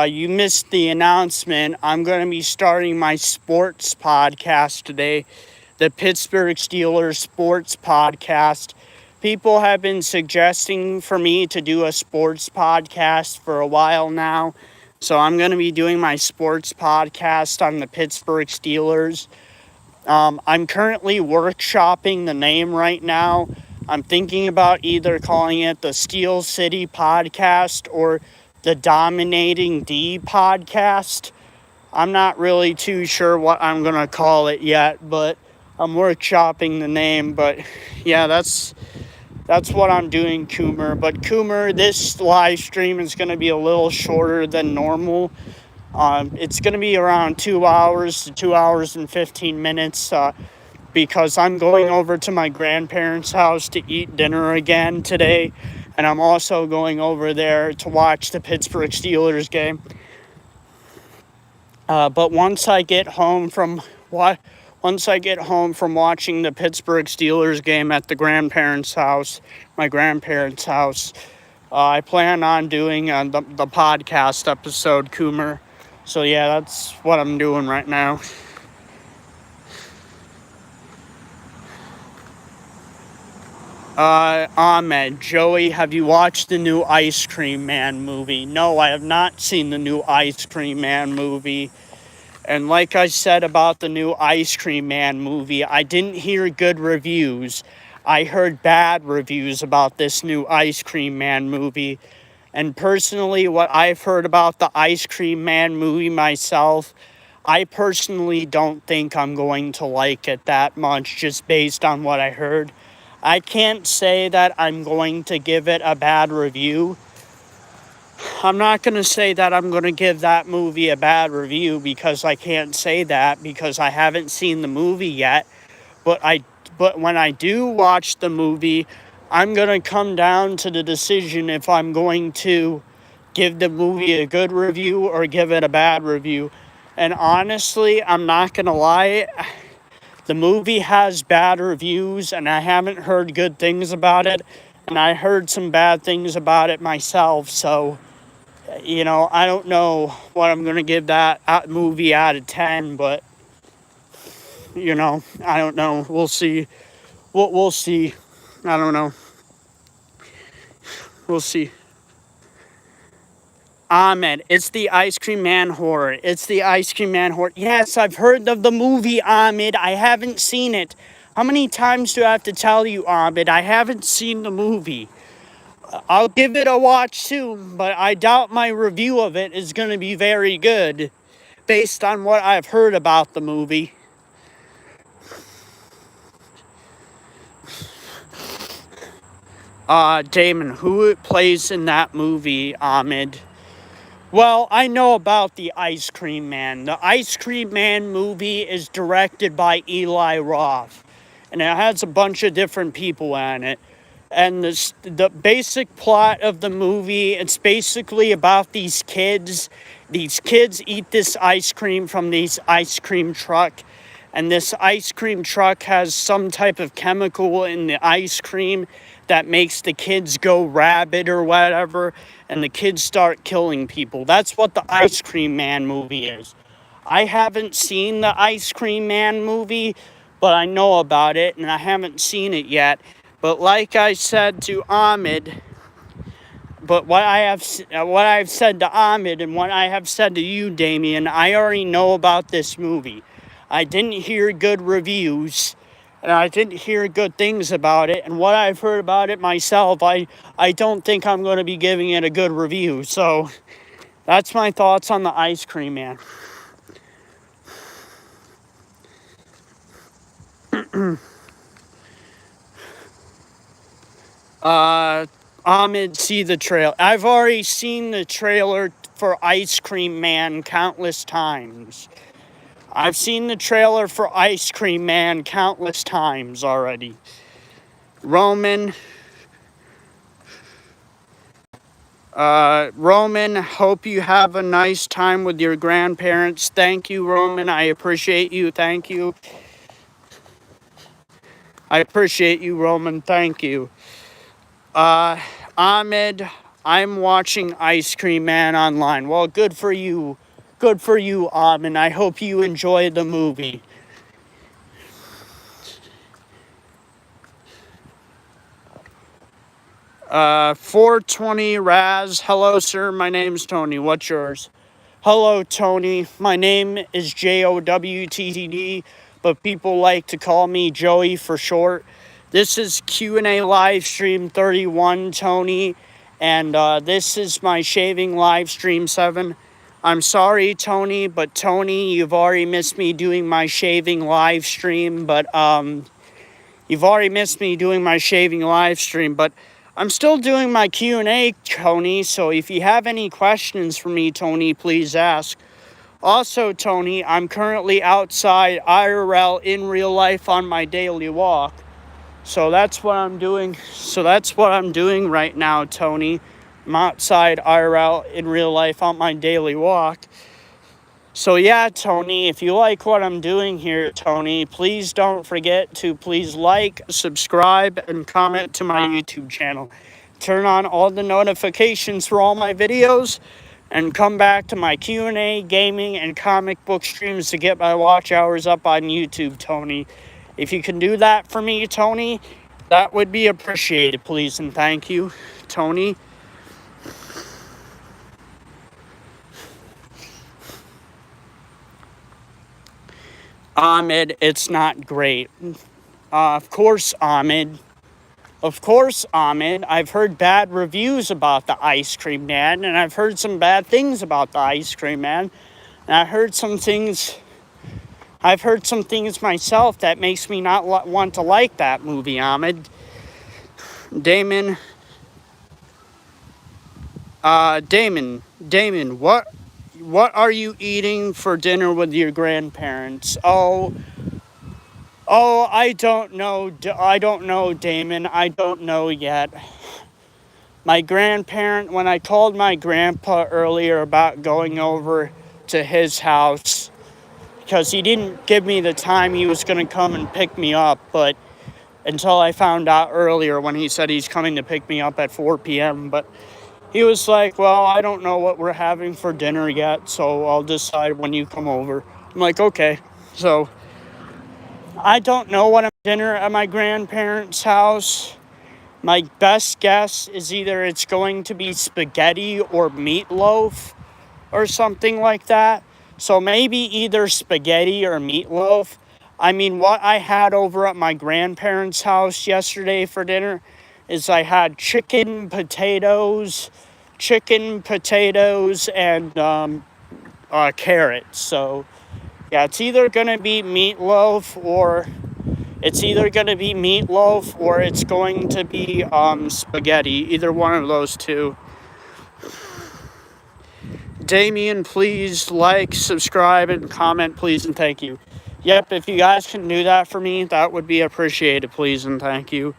You missed the announcement. I'm going to be starting my sports podcast today, the Pittsburgh Steelers Sports Podcast. People have been suggesting for me to do a sports podcast for a while now. So I'm going to be doing my sports podcast on the Pittsburgh Steelers. I'm currently workshopping the name right now. I'm thinking about either calling it the Steel City Podcast or the Dominating D Podcast. I'm not really too sure what I'm going to call it yet, but I'm workshopping the name. But yeah, that's what I'm doing, Coomer. But Coomer, this live stream is going to be a little shorter than normal. It's going to be around 2 hours to 2 hours and 15 minutes because I'm going over to my grandparents' house to eat dinner again today. And I'm also going over there to watch the Pittsburgh Steelers game. But once I get home from watching the Pittsburgh Steelers game at my grandparents' house, I plan on doing the podcast episode, Coomer. So yeah, that's what I'm doing right now. Ahmed, Joey, have you watched the new Ice Cream Man movie? No, I have not seen the new Ice Cream Man movie. And like I said about the new Ice Cream Man movie, I didn't hear good reviews. I heard bad reviews about this new Ice Cream Man movie. And personally, what I've heard about the Ice Cream Man movie myself, I personally don't think I'm going to like it that much just based on what I heard. I can't say that I'm going to give it a bad review. I'm not going to say that I'm going to give that movie a bad review because I can't say that because I haven't seen the movie yet. But when I do watch the movie, I'm going to come down to the decision if I'm going to give the movie a good review or give it a bad review. And honestly, I'm not going to lie, the movie has bad reviews and I haven't heard good things about it. And I heard some bad things about it myself, so I don't know what I'm going to give that movie out of 10, but, I don't know. We'll see. We'll see. I don't know. We'll see. Ahmed, it's the Ice Cream Man horror. It's the Ice Cream Man horror. Yes, I've heard of the movie, Ahmed. I haven't seen it. How many times do I have to tell you, Ahmed? I haven't seen the movie. I'll give it a watch soon, but I doubt my review of it is going to be very good based on what I've heard about the movie. Damon, who plays in that movie, Ahmed? Well, I know about the Ice Cream Man. The Ice Cream Man movie is directed by Eli Roth, and it has a bunch of different people in it. And the basic plot of the movie, it's basically about these kids. These kids eat this ice cream from this ice cream truck. And this ice cream truck has some type of chemical in the ice cream that makes the kids go rabid or whatever. And the kids start killing people. That's what the Ice Cream Man movie is. I haven't seen the Ice Cream Man movie, but I know about it and I haven't seen it yet. But like I said to Ahmed, what I've said to Ahmed and what I have said to you, Damien, I already know about this movie. I didn't hear good reviews, and I didn't hear good things about it. And what I've heard about it myself, I don't think I'm going to be giving it a good review. So that's my thoughts on the Ice Cream Man. Ahmed, see the trailer. I've already seen the trailer for Ice Cream Man countless times. I've seen the trailer for Ice Cream Man countless times already. Roman. Roman, hope you have a nice time with your grandparents. Thank you, Roman. I appreciate you. Thank you. I appreciate you, Roman. Thank you. Ahmed, I'm watching Ice Cream Man online. Well, good for you. Good for you, Ahmed. I hope you enjoy the movie. 420 Raz. Hello, sir. My name's Tony. What's yours? Hello, Tony. My name is JOWTTD, but people like to call me Joey for short. This is Q&A live stream 31, Tony, and this is my shaving live stream 7. I'm sorry, Tony, but Tony, you've already missed me doing my shaving live stream, but you've already missed me doing my shaving live stream, but I'm still doing my Q&A, Tony, so if you have any questions for me, Tony, please ask. Also, Tony, I'm currently outside IRL in real life on my daily walk. So that's what I'm doing. So that's what I'm doing right now, Tony. I'm outside IRL in real life on my daily walk. So yeah, Tony, if you like what I'm doing here, Tony, please don't forget to please like, subscribe, and comment to my YouTube channel. Turn on all the notifications for all my videos, and come back to my Q&A, gaming, and comic book streams to get my watch hours up on YouTube, Tony. If you can do that for me, Tony, that would be appreciated, please, and thank you, Tony. Ahmed, it's not great. Of course, Ahmed. Of course, Ahmed. I've heard bad reviews about the Ice Cream Man, and I've heard some bad things about the Ice Cream Man. And I've heard some things myself that makes me not want to like that movie, Ahmed. Damon, what are you eating for dinner with your grandparents? Oh, I don't know, Damon. I don't know yet. When I called my grandpa earlier about going over to his house, because he didn't give me the time he was going to come and pick me up, but until I found out earlier when he said he's coming to pick me up at 4 p.m., but he was like, well, I don't know what we're having for dinner yet, so I'll decide when you come over. I'm like, okay. So I don't know what I'm dinner at my grandparents' house. My best guess is either it's going to be spaghetti or meatloaf or something like that. So maybe either spaghetti or meatloaf. I mean, what I had over at my grandparents' house yesterday for dinner is I had chicken, potatoes, and carrots. So yeah, it's either gonna be meatloaf or it's going to be spaghetti. Either one of those two. Damien, please like, subscribe, and comment, please, and thank you. Yep, if you guys can do that for me, that would be appreciated, please, and thank you.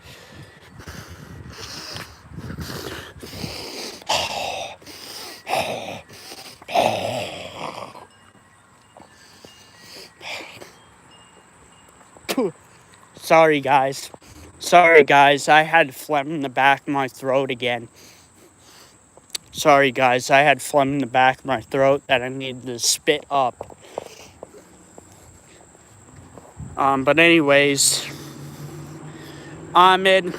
Sorry, guys. I had phlegm in the back of my throat again. Sorry, guys, I had phlegm in the back of my throat that I needed to spit up. But anyways, Ahmed,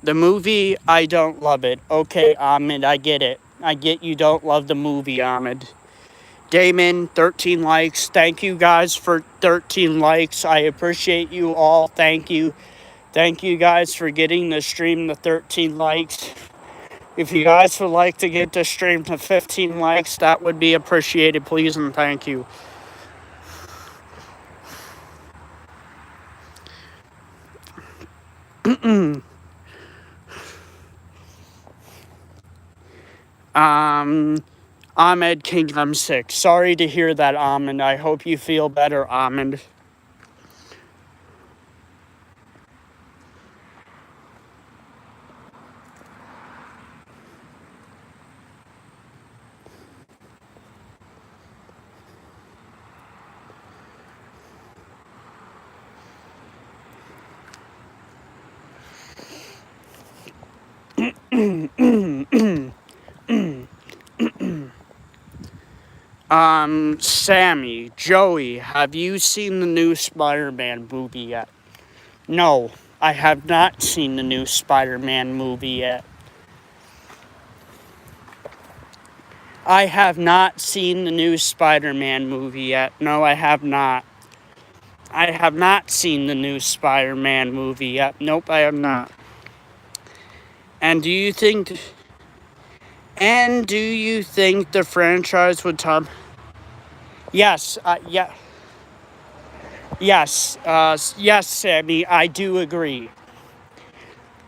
the movie, I don't love it. Okay, Ahmed, I get it. I get you don't love the movie, Ahmed. Damon, 13 likes. Thank you guys for 13 likes. I appreciate you all. Thank you. Thank you guys for getting the stream to 13 likes. If you guys would like to get the stream to 15 likes, that would be appreciated, please, and thank you. Ahmed King, I'm sick. Sorry to hear that, Ahmed. I hope you feel better, Ahmed. Sammy, Joey, have you seen the new Spider-Man movie yet? No, I have not seen the new Spider-Man movie yet. I have not seen the new Spider-Man movie yet. No, I have not. I have not seen the new Spider-Man movie yet. Nope, I have not. And do you think the franchise would Tom? Yes, yes, Sammy, I do agree.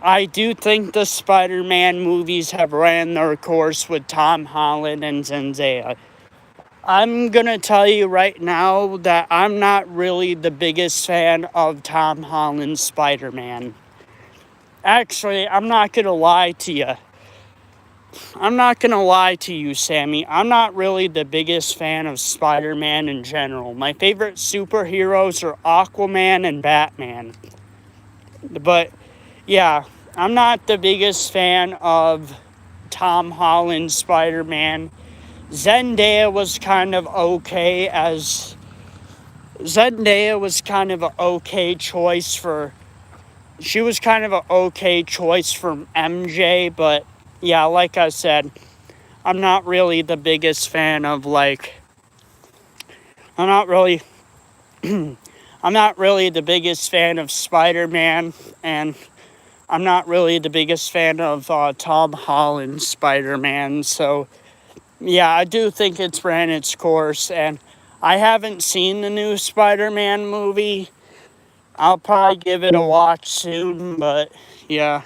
I do think the Spider-Man movies have ran their course with Tom Holland and Zendaya. I'm gonna tell you right now that I'm not really the biggest fan of Tom Holland's Spider-Man. Actually, I'm not gonna lie to you. I'm not gonna lie to you, Sammy. I'm not really the biggest fan of Spider-Man in general. My favorite superheroes are Aquaman and Batman. But, yeah, I'm not the biggest fan of Tom Holland's Spider-Man. Zendaya was kind of okay as... Zendaya was kind of an okay choice for... She was kind of an okay choice for MJ, but, yeah, like I said... I'm not really the biggest fan of, like, I'm not really the biggest fan of Spider-Man, and I'm not really the biggest fan of Tom Holland's Spider-Man, so, yeah, I do think it's ran its course, and I haven't seen the new Spider-Man movie. I'll probably give it a watch soon, but, yeah.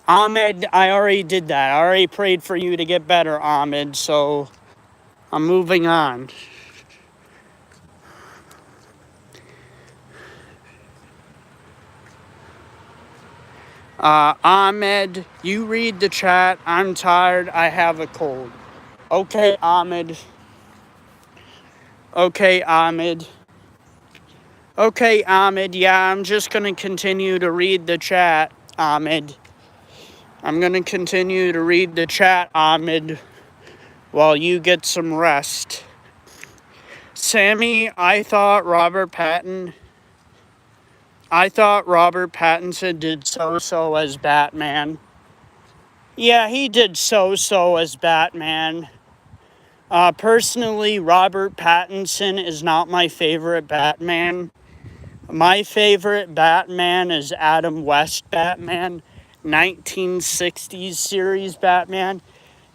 Ahmed, I already did that. I already prayed for you to get better, Ahmed, so I'm moving on. Ahmed, you read the chat. I'm tired. I have a cold. Okay, Ahmed. Okay, Ahmed. Okay, Ahmed. Yeah, I'm just going to continue to read the chat, Ahmed. I'm going to continue to read the chat, Ahmed, while you get some rest. Sammy, I thought Robert Pattinson did so-so as Batman. Yeah, he did so-so as Batman. Personally, Robert Pattinson is not my favorite Batman. My favorite Batman is Adam West Batman, 1960s series Batman.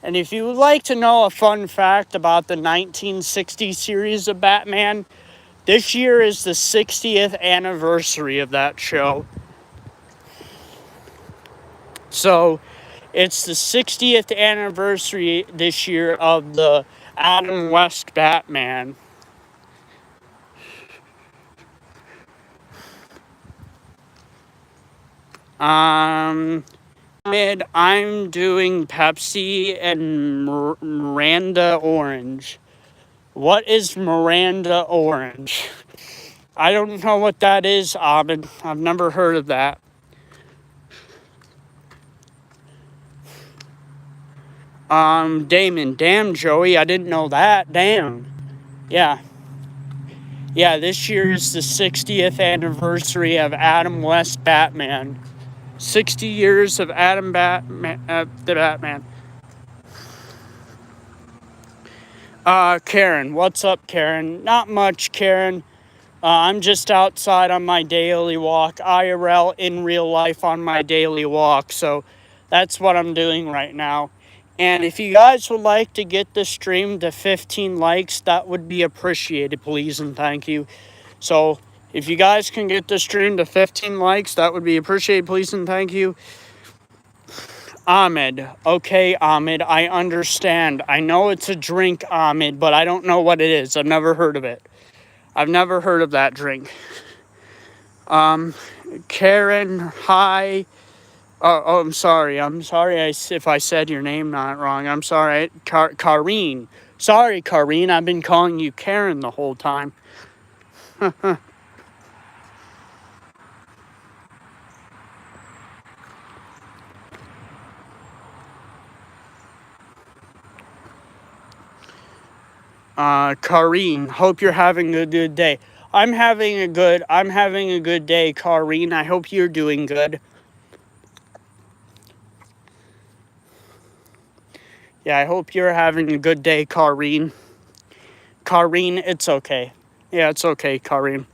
And if you would like to know a fun fact about the 1960s series of Batman, this year is the 60th anniversary of that show. So, it's the 60th anniversary this year of the Adam West Batman. I'm doing Pepsi and Miranda Orange. What is Miranda Orange? I don't know what that is, Ahmed. I've never heard of that. Damon. Damn, Joey, I didn't know that. Damn. Yeah. Yeah, this year is the 60th anniversary of Adam West Batman. 60 years of the Batman. Karen. What's up, Karen? Not much, Karen. I'm just outside on my daily walk, IRL, in real life on my daily walk, so that's what I'm doing right now. And if you guys would like to get the stream to 15 likes, that would be appreciated, please and thank you. So, if you guys can get the stream to 15 likes, that would be appreciated, please and thank you. Ahmed. Okay, Ahmed, I understand. I know it's a drink, Ahmed, but I don't know what it is. I've never heard of it. I've never heard of that drink. Karen, hi. Oh, I'm sorry. If I said your name not wrong. I'm sorry. Kareen. Sorry, Kareen. I've been calling you Karen the whole time. Kareen, hope you're having a good day. I'm having a good day, Kareen. I hope you're doing good. Yeah, I hope you're having a good day, Kareen. Kareen, it's okay. Yeah, it's okay, Kareen.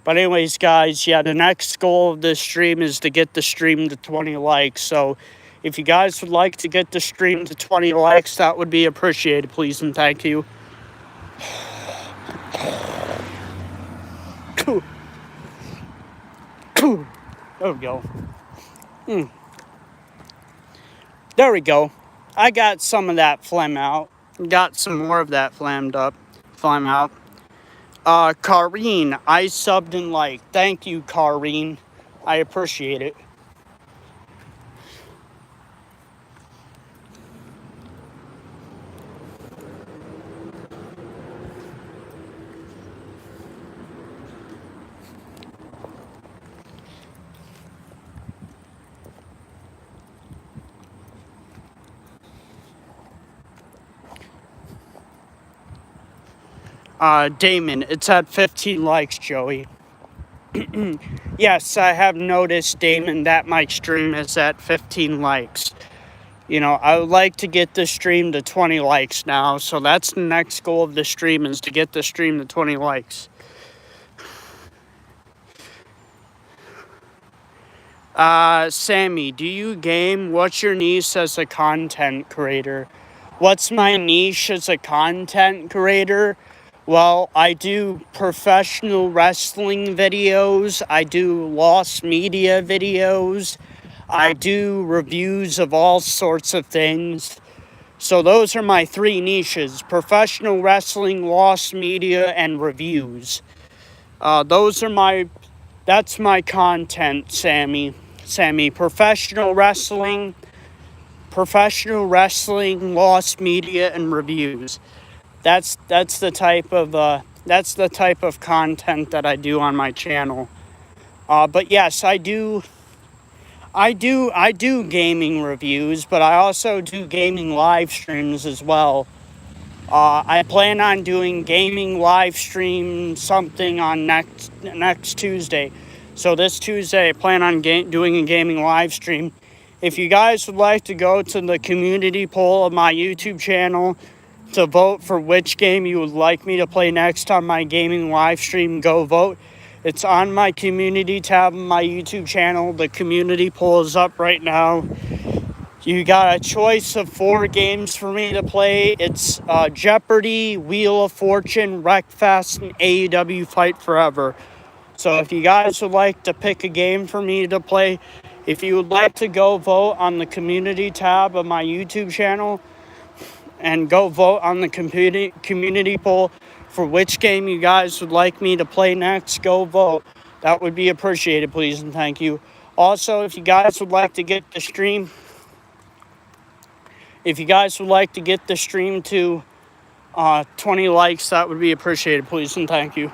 But anyways, guys, yeah, the next goal of this stream is to get the stream to 20 likes. So if you guys would like to get the stream to 20 likes, that would be appreciated, please and thank you. There we go. There we go. I got some of that phlegm out. Got some more of that phlegm out. Kareen, I subbed and liked. Thank you, Kareen. I appreciate it. Damon, it's at 15 likes, Joey. Yes, I have noticed, Damon, that my stream is at 15 likes. You know, I would like to get the stream to 20 likes now, so that's the next goal of the stream, is to get the stream to 20 likes. Sammy, do you game? What's your niche as a content creator? What's my niche as a content creator? Well, I do professional wrestling videos, I do lost media videos, I do reviews of all sorts of things. So those are my three niches: professional wrestling, lost media, and reviews. That's my content, Sammy. Professional wrestling, lost media, and reviews. That's the type of content that I do on my channel. But yes, I do gaming reviews, but I also do gaming live streams as well. I plan on doing gaming live stream something on next Tuesday. So this Tuesday, I plan on doing a gaming live stream. If you guys would like to go to the community poll of my YouTube channel to vote for which game you would like me to play next on my gaming live stream, go vote. It's on my community tab on my YouTube channel. The community poll is up right now. You got a choice of 4 games for me to play. It's Jeopardy, Wheel of Fortune, Wreckfest, and AEW Fight Forever. So if you guys would like to pick a game for me to play, if you would like to go vote on the community tab of my YouTube channel and go vote on the community poll for which game you guys would like me to play next, go vote. That would be appreciated, please and thank you. Also, if you guys would like to get the stream to 20 likes, that would be appreciated, please and thank you.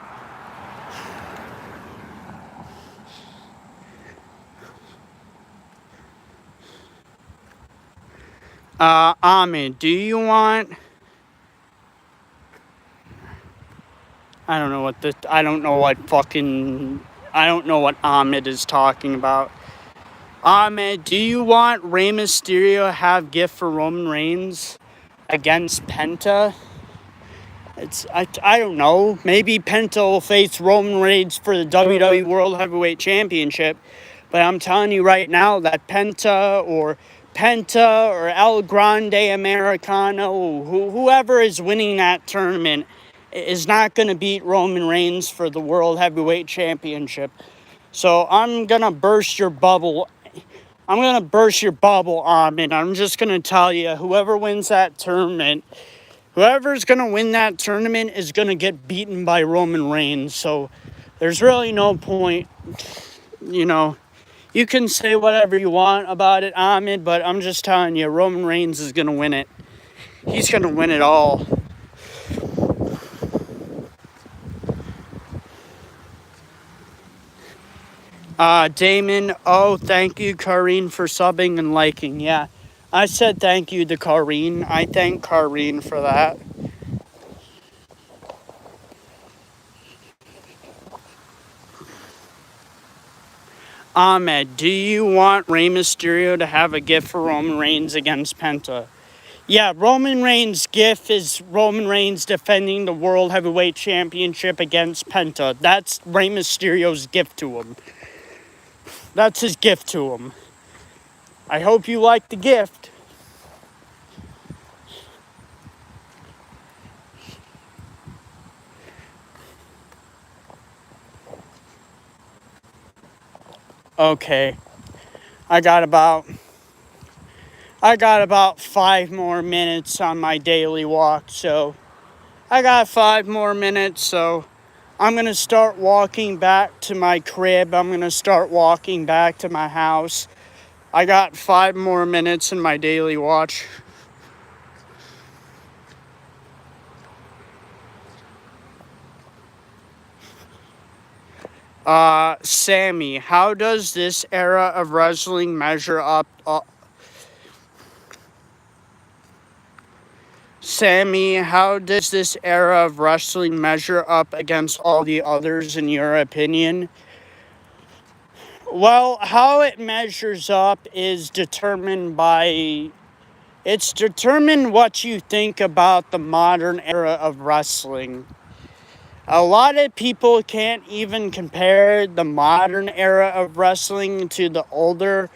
Ahmed, do you want... I don't know what Ahmed is talking about. Ahmed, do you want Rey Mysterio to have gift for Roman Reigns against Penta? I don't know. Maybe Penta will face Roman Reigns for the WWE World Heavyweight Championship. But I'm telling you right now that Penta or El Grande Americano, whoever is winning that tournament, is not going to beat Roman Reigns for the World Heavyweight Championship. So I'm going to burst your bubble. Ahmed. I'm just going to tell you, whoever wins that tournament, whoever's going to win that tournament is going to get beaten by Roman Reigns. So there's really no point, you know. You can say whatever you want about it, Ahmed, but I'm just telling you, Roman Reigns is going to win it. He's going to win it all. Damon, thank you, Kareen, for subbing and liking. Yeah, I said thank you to Kareen. I thank Kareen for that. Ahmed, do you want Rey Mysterio to have a gift for Roman Reigns against Penta? Yeah, Roman Reigns' gift is Roman Reigns defending the World Heavyweight Championship against Penta. That's Rey Mysterio's gift to him. That's his gift to him. I hope you like the gift. Okay. I got about 5 more minutes on my daily walk, so I got 5 more minutes, so I'm going to start walking back to my crib. I'm going to start walking back to my house. I got 5 more minutes in my daily watch. Sammy, how does this era of wrestling measure up? Sammy, how does this era of wrestling measure up against all the others in your opinion? Well, how it measures up is determined by... It's determined what you think about the modern era of wrestling. A lot of people can't even compare the modern era of wrestling to the older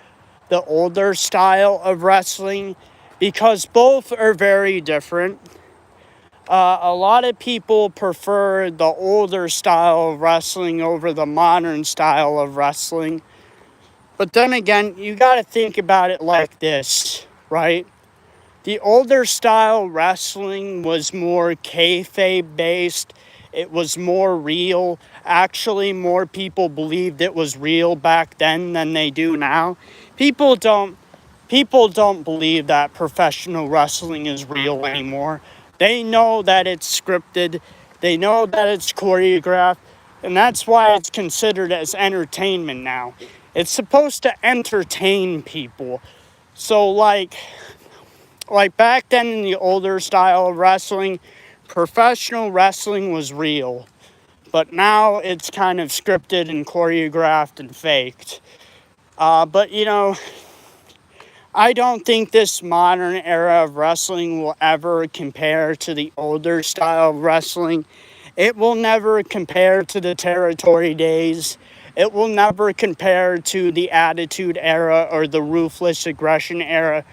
style of wrestling because both are very different. A lot of people prefer the older style of wrestling over the modern style of wrestling. But then again, you got to think about it like this, right? The older style wrestling was more kayfabe based. It was more real. Actually, more people believed it was real back then than they do now. People don't believe that professional wrestling is real anymore. They know that it's scripted. They know that it's choreographed. And that's why it's considered as entertainment now. It's supposed to entertain people. So like back then in the older style of wrestling, professional wrestling was real. But now it's kind of scripted and choreographed and faked. But you know, I don't think this modern era of wrestling will ever compare to the older style of wrestling. It will never compare to the territory days. It will never compare to the Attitude Era or the Ruthless Aggression Era,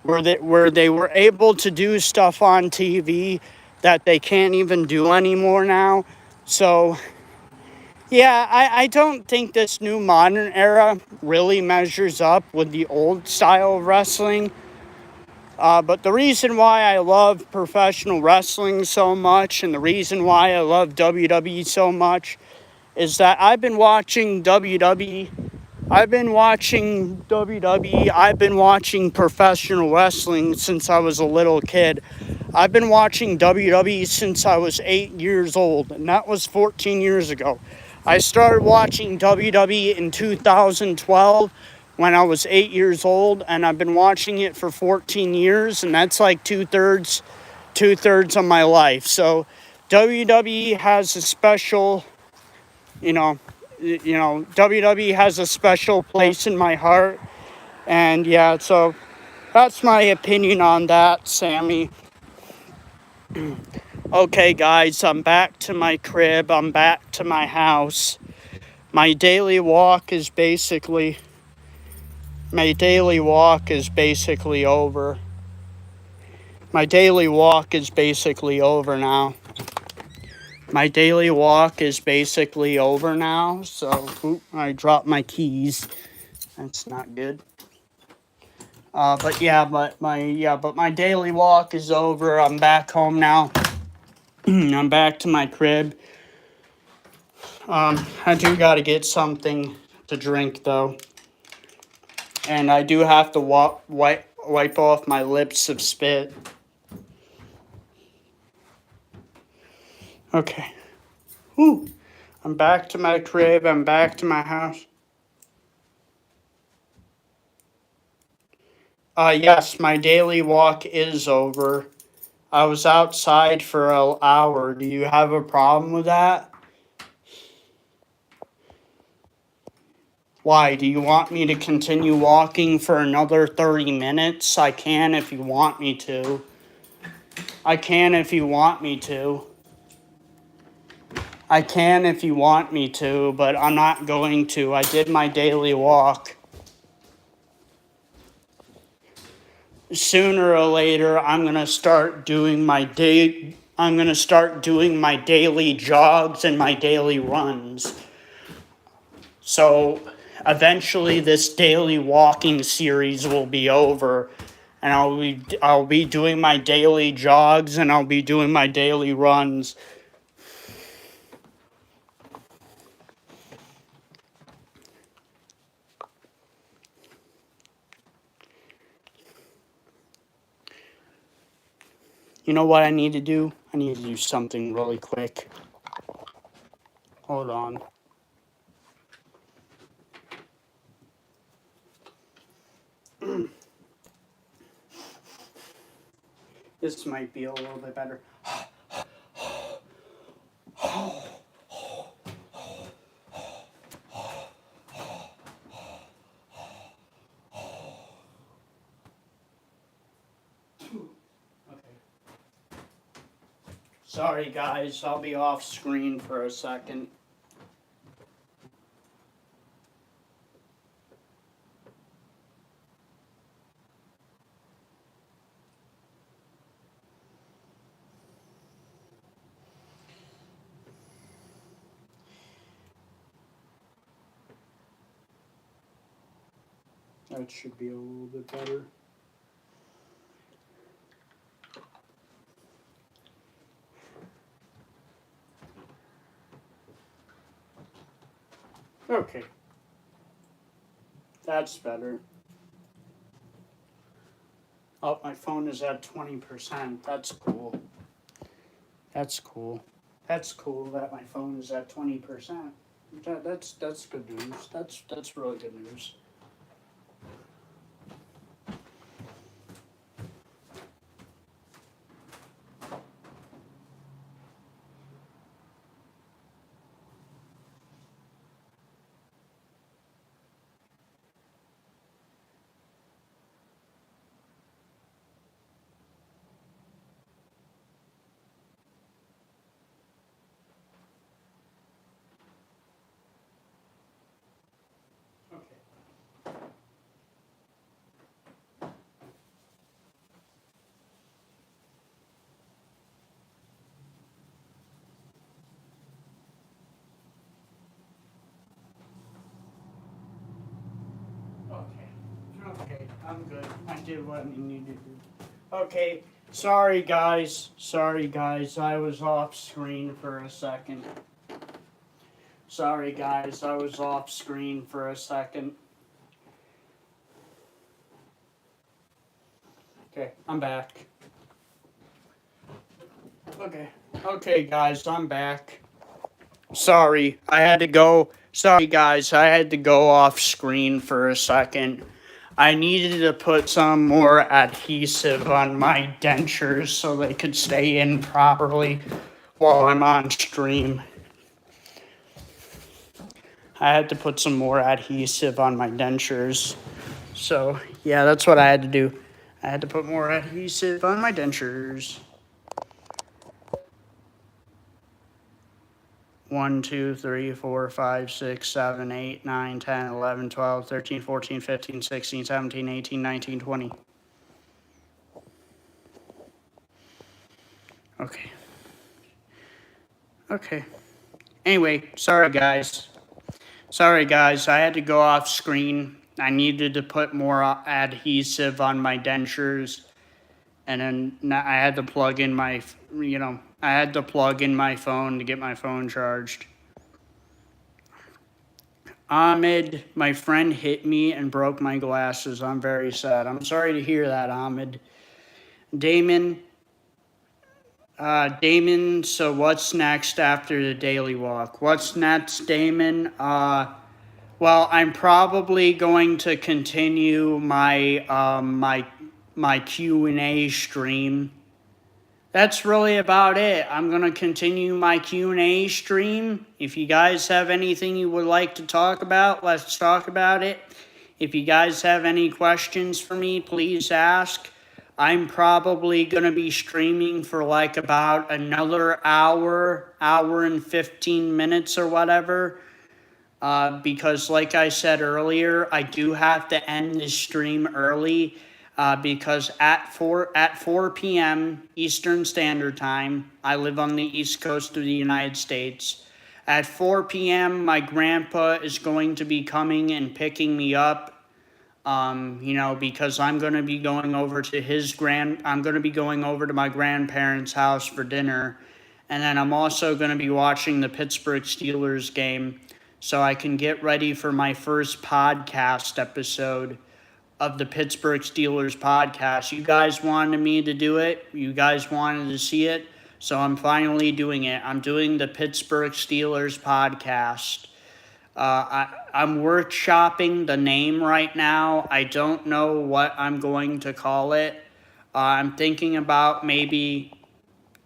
where they were able to do stuff on TV that they can't even do anymore now. So, yeah, I don't think this new modern era really measures up with the old style of wrestling. But the reason why I love professional wrestling so much and the reason why I love WWE so much is that I've been watching WWE. I've been watching WWE. I've been watching professional wrestling since I was a little kid. I've been watching WWE since I was 8 years old, and that was 14 years ago. I started watching WWE in 2012 when I was 8 years old, and I've been watching it for 14 years, and that's like two-thirds of my life. So WWE has a special, WWE has a special place in my heart. And yeah, so that's my opinion on that, Sammy. Okay, guys, I'm back to my crib. I'm back to my house. My daily walk is basically over. My daily walk is basically over now. My daily walk is basically over now. So, I dropped my keys. That's not good. But my daily walk is over. I'm back home now. I'm back to my crib. I do gotta get something to drink though. And I do have to wipe off my lips of spit. Okay. Whew. I'm back to my crib. I'm back to my house. Yes, my daily walk is over. I was outside for an hour. Do you have a problem with that? Why? Do you want me to continue walking for another 30 minutes? I can if you want me to. I can if you want me to. I can if you want me to, but I'm not going to. I did my daily walk. Sooner or later, I'm going to start doing my daily jogs and my daily runs. So eventually this daily walking series will be over, and I'll be doing my daily jogs and I'll be doing my daily runs. You know what I need to do? I need to do something really quick. Hold on. This might be a little bit better. Sorry guys, I'll be off screen for a second. That should be a little bit better. Okay. That's better. Oh, my phone is at 20%. That's cool. That's cool. That's cool that my phone is at 20%. That's good news. That's really good news. Okay, I'm good. I did what I needed to do. Okay, sorry guys. I was off screen for a second. Sorry guys, I was off screen for a second. Okay, I'm back. Okay guys, I'm back. Sorry guys, I had to go off screen for a second. I needed to put some more adhesive on my dentures so they could stay in properly while I'm on stream. I had to put some more adhesive on my dentures. So, yeah, that's what I had to do. I had to put more adhesive on my dentures. 1, 2, 3, 4, 5, 6, 7, 8, 9, 10, 11, 12, 13, 14, 15, 16, 17, 18, 19, 20. Okay. Anyway, sorry guys, I had to go off screen. I needed to put more adhesive on my dentures, and then I had to plug in my phone to get my phone charged. Ahmed, my friend hit me and broke my glasses. I'm very sad. I'm sorry to hear that, Ahmed. Damon, so what's next after the daily walk? What's next, Damon? Well, I'm probably going to continue my my Q&A stream. that's really about it. I'm going to continue my Q&A stream. If you guys have anything you would like to talk about, let's talk about it. If you guys have any questions for me, please ask. I'm probably going to be streaming for like about another hour and 15 minutes or whatever. Because like I said earlier, I do have to end this stream early. Because at 4 p.m. Eastern Standard Time, I live on the East Coast of the United States. At 4 p.m., my grandpa is going to be coming and picking me up. Because I'm going to be going over to I'm going to be going over to my grandparents' house for dinner. And then I'm also going to be watching the Pittsburgh Steelers game so I can get ready for my first podcast episode of the Pittsburgh Steelers podcast. You guys wanted me to do it. You guys wanted to see it. So I'm finally doing it. I'm doing the Pittsburgh Steelers podcast. I'm workshopping the name right now. I don't know what I'm going to call it. I'm thinking about maybe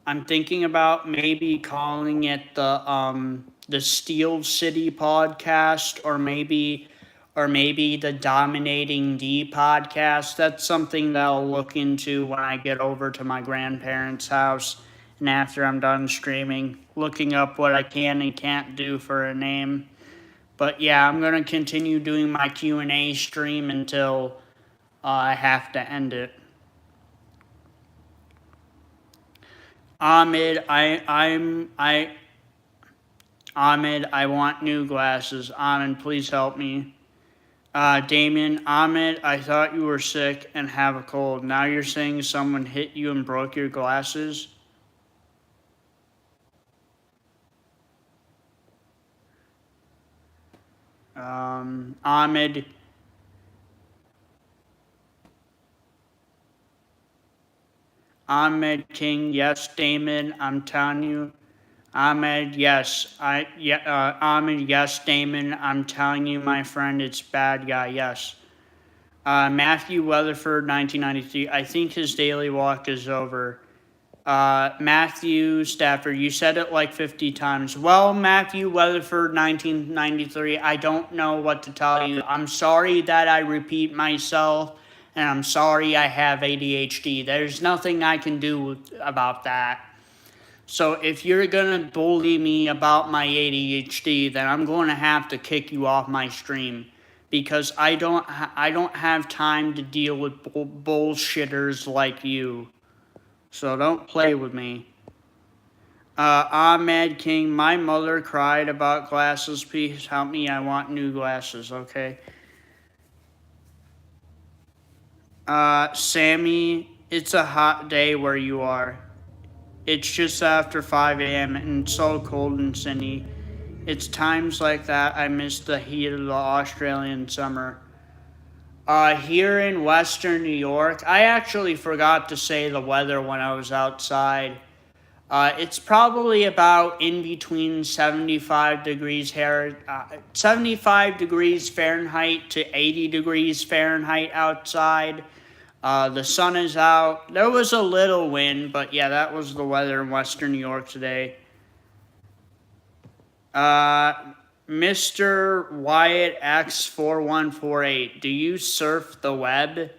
calling it the Steel City podcast, or maybe the Dominating D podcast. That's something that I'll look into when I get over to my grandparents' house and after I'm done streaming, looking up what I can and can't do for a name. But yeah, I'm going to continue doing my Q&A stream until I have to end it. Ahmed, Ahmed, I want new glasses. Ahmed, please help me. Damien, Ahmed, I thought you were sick and have a cold. Now you're saying someone hit you and broke your glasses? Ahmed. Ahmed King, yes, Damon, I'm telling you. Ahmed, yes, Ahmed, yes, Damon, I'm telling you, my friend, it's bad guy, yes. Matthew Weatherford, 1993, I think his daily walk is over. Matthew Stafford, you said it like 50 times. Well, Matthew Weatherford, 1993, I don't know what to tell you. I'm sorry that I repeat myself, and I'm sorry I have ADHD. There's nothing I can do about that. So if you're going to bully me about my ADHD, then I'm going to have to kick you off my stream. Because I don't have time to deal with bullshitters like you. So don't play with me. Ahmed King, my mother cried about glasses. Please help me. I want new glasses, okay? Sammy, it's a hot day where you are. It's just after 5 a.m. and it's so cold and sunny. It's times like that I miss the heat of the Australian summer. Here in Western New York, I actually forgot to say the weather when I was outside. It's probably about in between 75 degrees Fahrenheit to 80 degrees Fahrenheit outside. The sun is out. There was a little wind, but yeah, that was the weather in Western New York today. Mr. Wyatt X4148, do you surf the web?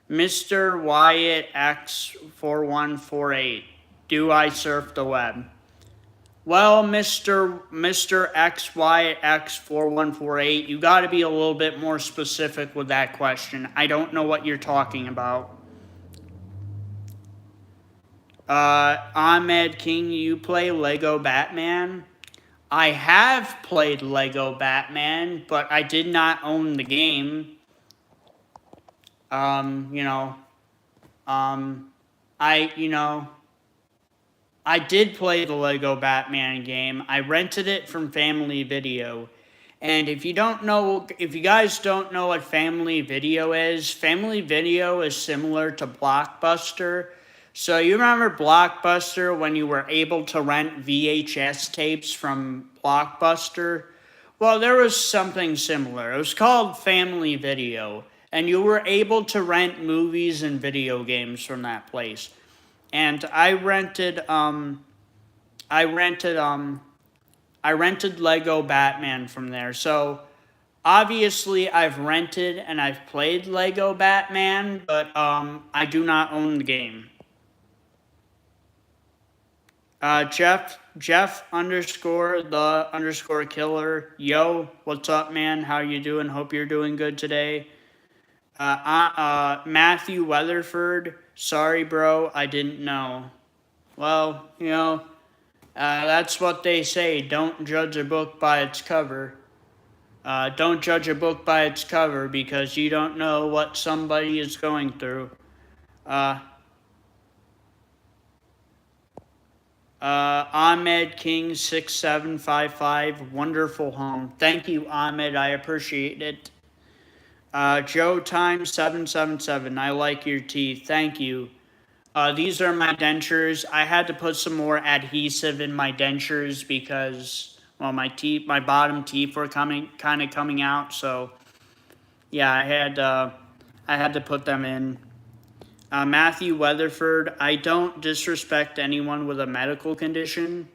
Mr. Wyatt X4148, do I surf the web? Well, Mr. XYX4148, you got to be a little bit more specific with that question. I don't know what you're talking about. Ahmed King, you play Lego Batman? I have played Lego Batman, but I did not own the game. I did play the Lego Batman game. I rented it from Family Video. And if you guys don't know what Family Video is similar to Blockbuster. So you remember Blockbuster when you were able to rent VHS tapes from Blockbuster? Well, there was something similar. It was called Family Video. And you were able to rent movies and video games from that place. and I rented Lego Batman from there. So obviously I've rented and I've played Lego Batman, but I do not own the game. Jeff underscore the underscore killer. Yo, what's up, man? How you doing? Hope you're doing good today. Matthew Weatherford. Sorry, bro, I didn't know. Well, that's what they say. Don't judge a book by its cover. Don't judge a book by its cover because you don't know what somebody is going through. Ahmed King 6755, wonderful home. Thank you, Ahmed. I appreciate it. Joe Time 777. I like your teeth. Thank you. These are my dentures. I had to put some more adhesive in my dentures because, well, my bottom teeth were kind of coming out. So, yeah, I had to put them in. Matthew Weatherford. I don't disrespect anyone with a medical condition.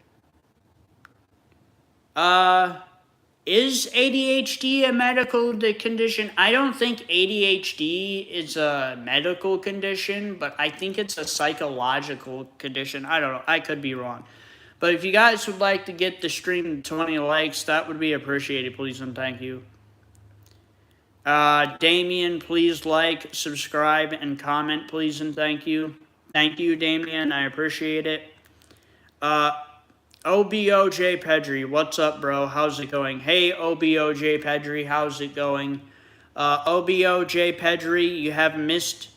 Is ADHD a medical condition? I don't think ADHD is a medical condition, but I think it's a psychological condition. I don't know. I could be wrong. But if you guys would like to get the stream to 20 likes, that would be appreciated, please and thank you. Damien, please like, subscribe, and comment, please and thank you. Thank you, Damien. I appreciate it. OBOJ Pedri, what's up, bro? How's it going? Hey, OBOJ Pedri, how's it going? OBOJ Pedri, you have missed.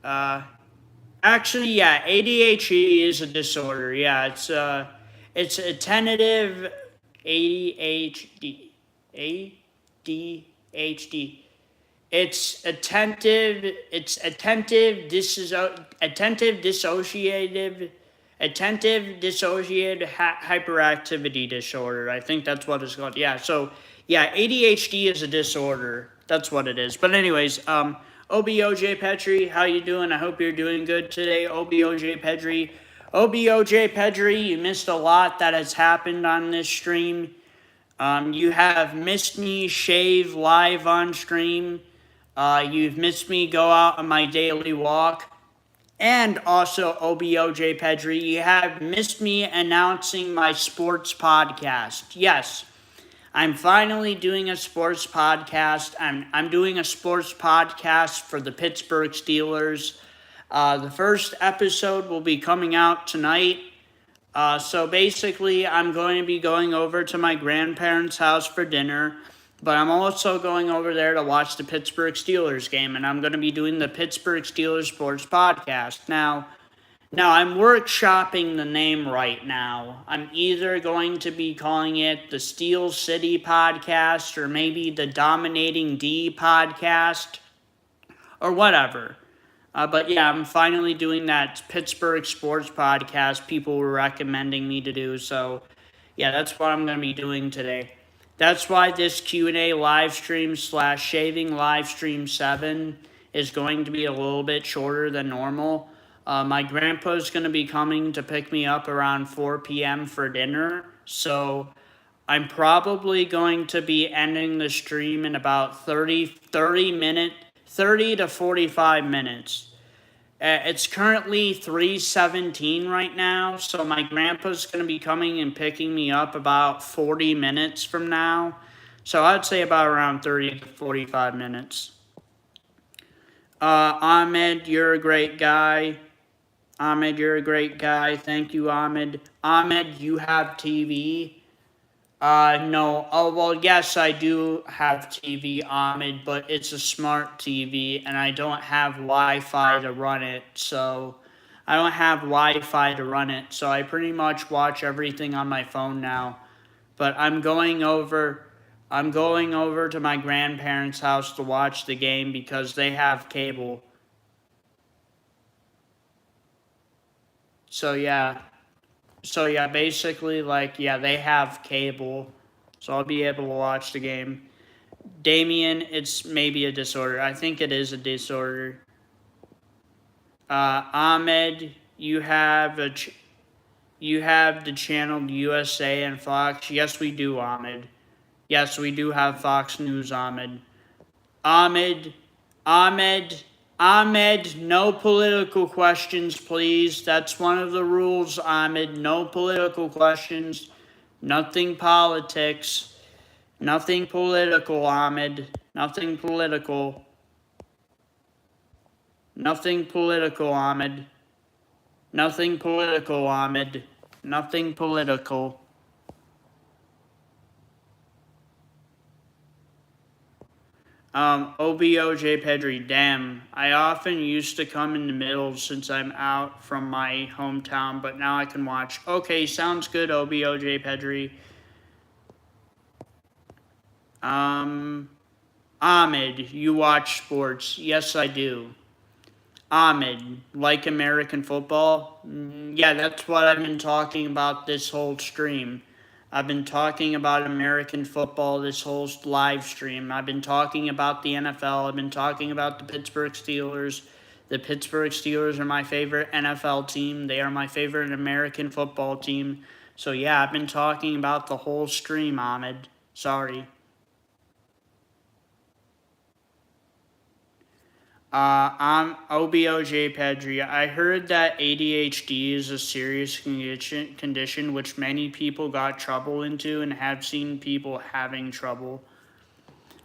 Actually, yeah, ADHD is a disorder. Yeah, it's a tentative ADHD. ADHD. It's attentive dissociative hyperactivity disorder. I think that's what it's called. Yeah, so yeah, ADHD is a disorder. That's what it is. But anyways, OBOJ Petri, how you doing? I hope you're doing good today, OBOJ Petri. OBOJ Petri, you missed a lot that has happened on this stream. You have missed me shave live on stream. You've missed me go out on my daily walk. And also, OBOJ Pedri, you have missed me announcing my sports podcast. Yes, I'm finally doing a sports podcast. I'm doing a sports podcast for the Pittsburgh Steelers. The first episode will be coming out tonight. So basically, I'm going to be going over to my grandparents' house for dinner. But I'm also going over there to watch the Pittsburgh Steelers game, and I'm going to be doing the Pittsburgh Steelers Sports Podcast. Now I'm workshopping the name right now. I'm either going to be calling it the Steel City Podcast or maybe the Dominating D Podcast or whatever. But yeah, I'm finally doing that Pittsburgh Sports Podcast people were recommending me to do. So yeah, that's what I'm going to be doing today. That's why this Q&A live stream / shaving live stream 7 is going to be a little bit shorter than normal. My grandpa's going to be coming to pick me up around 4 p.m. for dinner. So I'm probably going to be ending the stream in about 30 to 45 minutes. It's currently 3:17 right now, so my grandpa's going to be coming and picking me up about 40 minutes from now. So I'd say about around 30 to 45 minutes. Ahmed, you're a great guy. Ahmed, you're a great guy. Thank you, Ahmed. Ahmed, you have TV? No. Oh, well, yes, I do have TV, Ahmed, but it's a smart TV, and I don't have Wi-Fi to run it, so I pretty much watch everything on my phone now. But I'm going over to my grandparents' house to watch the game because they have cable. So, yeah. Basically, they have cable, so I'll be able to watch the game. Damien, it's maybe a disorder. I think it is a disorder. Ahmed, you have you have the channel USA and Fox. Yes, we do, Ahmed. Yes, we do have Fox News, Ahmed. Ahmed, Ahmed, Ahmed, no political questions, please. That's one of the rules, Ahmed. No political questions. Nothing politics. Nothing political, Ahmed. Nothing political. Nothing political, Ahmed. Nothing political, Ahmed. Nothing political. OBOJ Pedri, damn. I often used to come in the middle since I'm out from my hometown, but now I can watch. Okay, sounds good, OBOJ Pedri. Ahmed, you watch sports. Yes, I do. Ahmed, like American football? Yeah, that's what I've been talking about this whole stream. I've been talking about American football this whole live stream. I've been talking about the NFL. I've been talking about the Pittsburgh Steelers. The Pittsburgh Steelers are my favorite NFL team. They are my favorite American football team. So, yeah, I've been talking about the whole stream, Ahmed. Sorry. I'm OBOJ Pedri. I heard that ADHD is a serious condition which many people got trouble into and have seen people having trouble.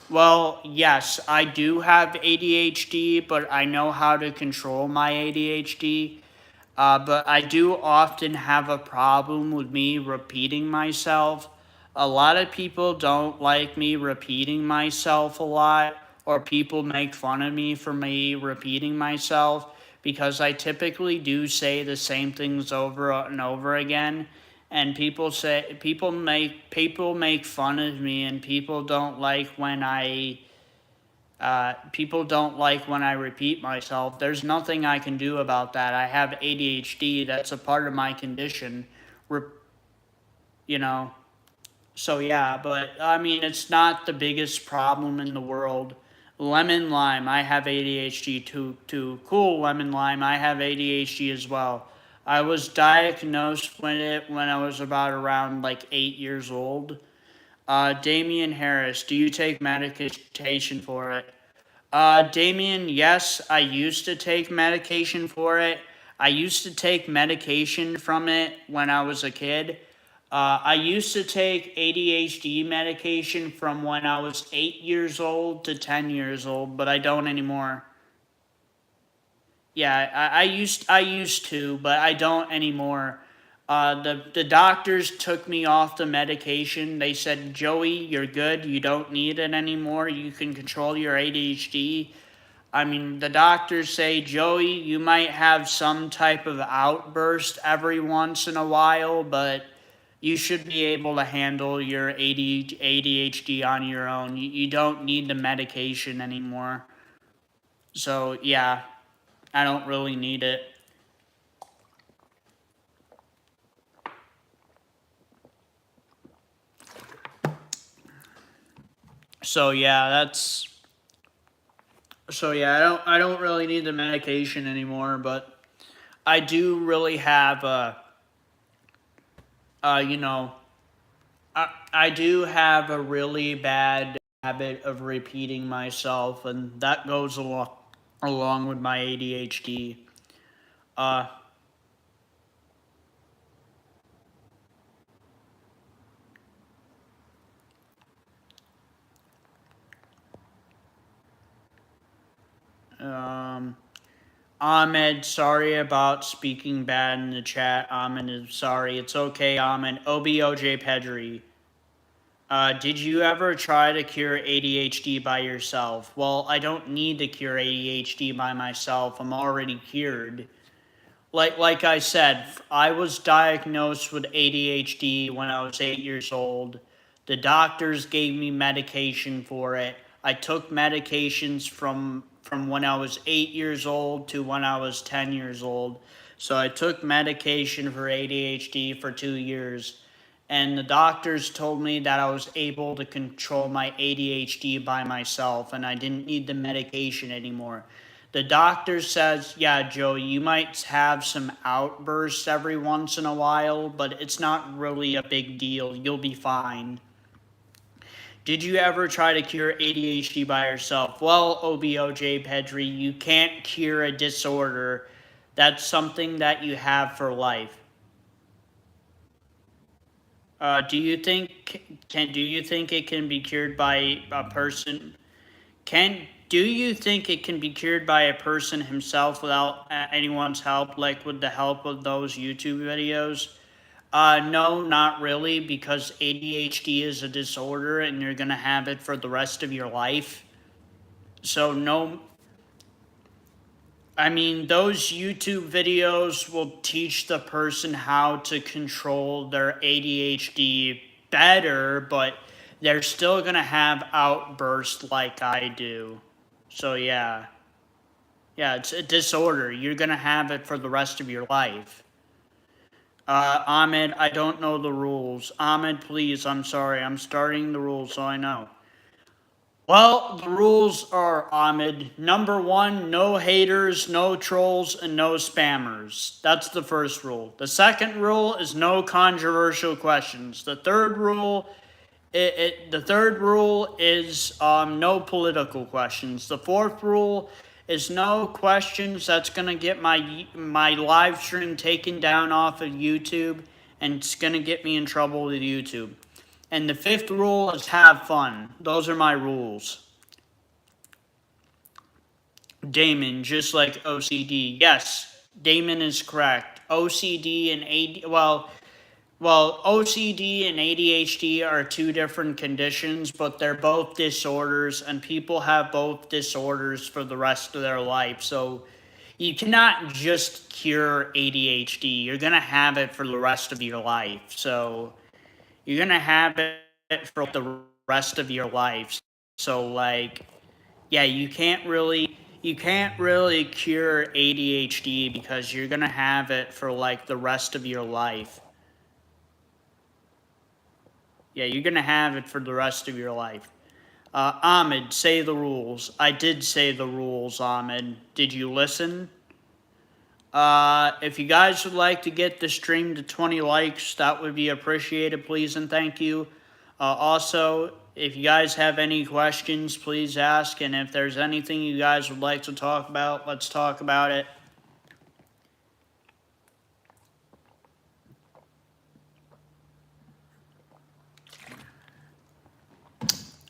Well, yes, I do have ADHD, but I know how to control my ADHD. But I do often have a problem with me repeating myself. A lot of people don't like me repeating myself a lot, or people make fun of me for me repeating myself because I typically do say the same things over and over again. And people make fun of me, and people don't like when I repeat myself. There's nothing I can do about that. I have ADHD. That's a part of my condition. You know. So yeah, but I mean, it's not the biggest problem in the world. Lemon lime, I have ADHD too. Cool, lemon lime, I have ADHD as well. I was diagnosed when I was about around like 8 years old. Damian Harris, do you take medication for it? Damien, yes, I used to take medication for it. I used to take medication from it when I was a kid. I used to take ADHD medication from when I was 8 years old to 10 years old, but I don't anymore. Yeah, I used to, but I don't anymore. The doctors took me off the medication. They said, Joey, you're good. You don't need it anymore. You can control your ADHD. I mean, the doctors say, Joey, you might have some type of outburst every once in a while, but you should be able to handle your ADHD on your own. You don't need the medication anymore. So, yeah, I don't really need it. So, yeah, that's so yeah, I don't really need the medication anymore, but I do really have you know, I do have a really bad habit of repeating myself, and that goes along with my ADHD. Uh, um, Ahmed, sorry about speaking bad in the chat. Ahmed is sorry. It's okay, Ahmed. OBOJ Pedri. Did you ever try to cure ADHD by yourself? Well, I don't need to cure ADHD by myself. I'm already cured. Like I said, I was diagnosed with ADHD when I was 8 years old. The doctors gave me medication for it. I took medications from when I was 8 years old to when I was 10 years old. So I took medication for ADHD for 2 years. And the doctors told me that I was able to control my ADHD by myself and I didn't need the medication anymore. The doctor says, yeah, Joe, you might have some outbursts every once in a while, but it's not really a big deal. You'll be fine. Did you ever try to cure ADHD by yourself? Well, OBOJ Pedri, you can't cure a disorder. That's something that you have for life. Do you think it can be cured by a person? Do you think it can be cured by a person himself without anyone's help, like with the help of those YouTube videos? No, not really, because ADHD is a disorder and you're gonna have it for the rest of your life. So no, I mean, those YouTube videos will teach the person how to control their ADHD better, but they're still going to have outbursts like I do. So, yeah. Yeah, it's a disorder. You're going to have it for the rest of your life. Ahmed, I don't know the rules. Ahmed, please, I'm sorry. I'm starting the rules so I know. Well, the rules are, Ahmed. Number one, no haters, no trolls, and no spammers. That's the first rule. The second rule is no controversial questions. The third rule, is no political questions. The fourth rule is no questions that's gonna get my live stream taken down off of YouTube, and it's gonna get me in trouble with YouTube. And the fifth rule is have fun. Those are my rules. Damon, just like OCD. Yes, Damon is correct. OCD and OCD and ADHD are two different conditions, but they're both disorders, and people have both disorders for the rest of their life. So you cannot just cure ADHD. You're going to have it for the rest of your life. So you're going to have it for the rest of your life. So, like, yeah, you can't really cure ADHD because you're going to have it for, like, the rest of your life. Yeah, you're going to have it for the rest of your life. Ahmed, say the rules. I did say the rules, Ahmed. Did you listen? If you guys would like to get the stream to 20 likes, that would be appreciated, please and thank you. Also, if you guys have any questions, please ask. And if there's anything you guys would like to talk about, let's talk about it.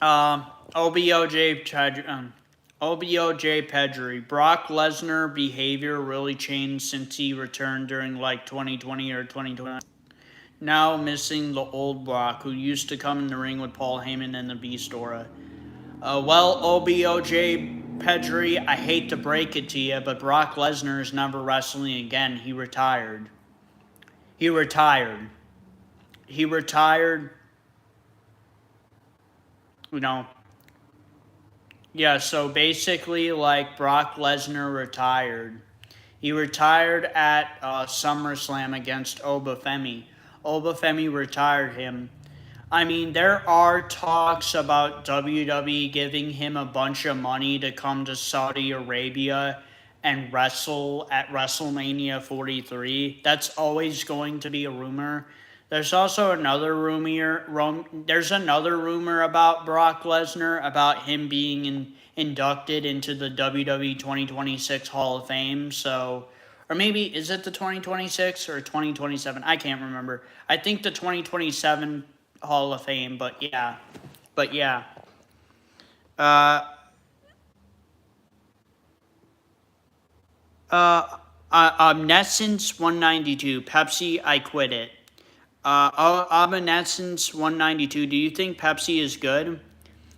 OBOJ Pedri. Brock Lesnar behavior really changed since he returned during like 2020 or 2021. Now missing the old Brock who used to come in the ring with Paul Heyman and the Beast Aura. Well, OBOJ Pedri, I hate to break it to you, but Brock Lesnar is never wrestling again. He retired. You know. Yeah, so basically, like, Brock Lesnar retired. He retired at SummerSlam against Obafemi. Obafemi retired him. I mean, there are talks about WWE giving him a bunch of money to come to Saudi Arabia and wrestle at WrestleMania 43. That's always going to be a rumor. There's also another rumor. There's another rumor about Brock Lesnar, about him being inducted into the WWE 2026 Hall of Fame. So, or maybe is it the 2026 or 2027? I can't remember. I think the 2027 Hall of Fame, but yeah. Omniscience 192. Pepsi, I quit it. Omniscience 192. Do you think Pepsi is good?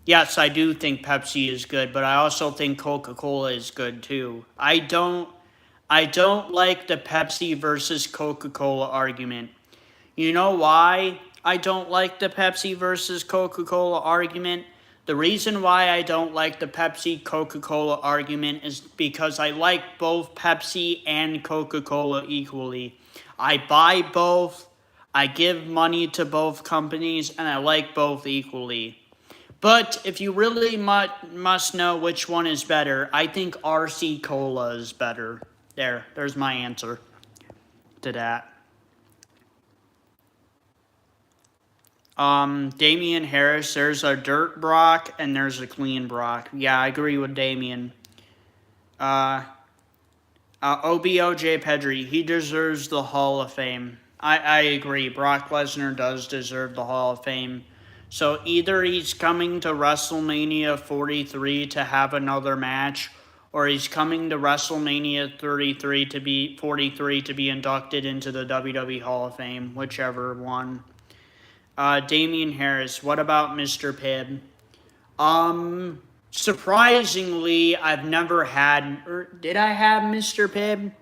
Yes, I do think Pepsi is good, but I also think Coca-Cola is good too. I don't like the Pepsi versus Coca-Cola argument. You know why I don't like the Pepsi versus Coca-Cola argument? The reason why I don't like the Pepsi-Coca-Cola argument is because I like both Pepsi and Coca-Cola equally. I buy both, I give money to both companies, and I like both equally. But if you really must know which one is better, I think RC Cola is better. There's my answer to that. Damian Harris, there's a dirt Brock and there's a clean Brock. Yeah, I agree with Damian. OBOJ Pedri, he deserves the Hall of Fame. I agree. Brock Lesnar does deserve the Hall of Fame. So either he's coming to WrestleMania 43 to have another match, or he's coming to WrestleMania 43 to be inducted into the WWE Hall of Fame, whichever one. Damian Harris, what about Mr. Pibb? Surprisingly, I've never had, or did I have Mr. Pibb?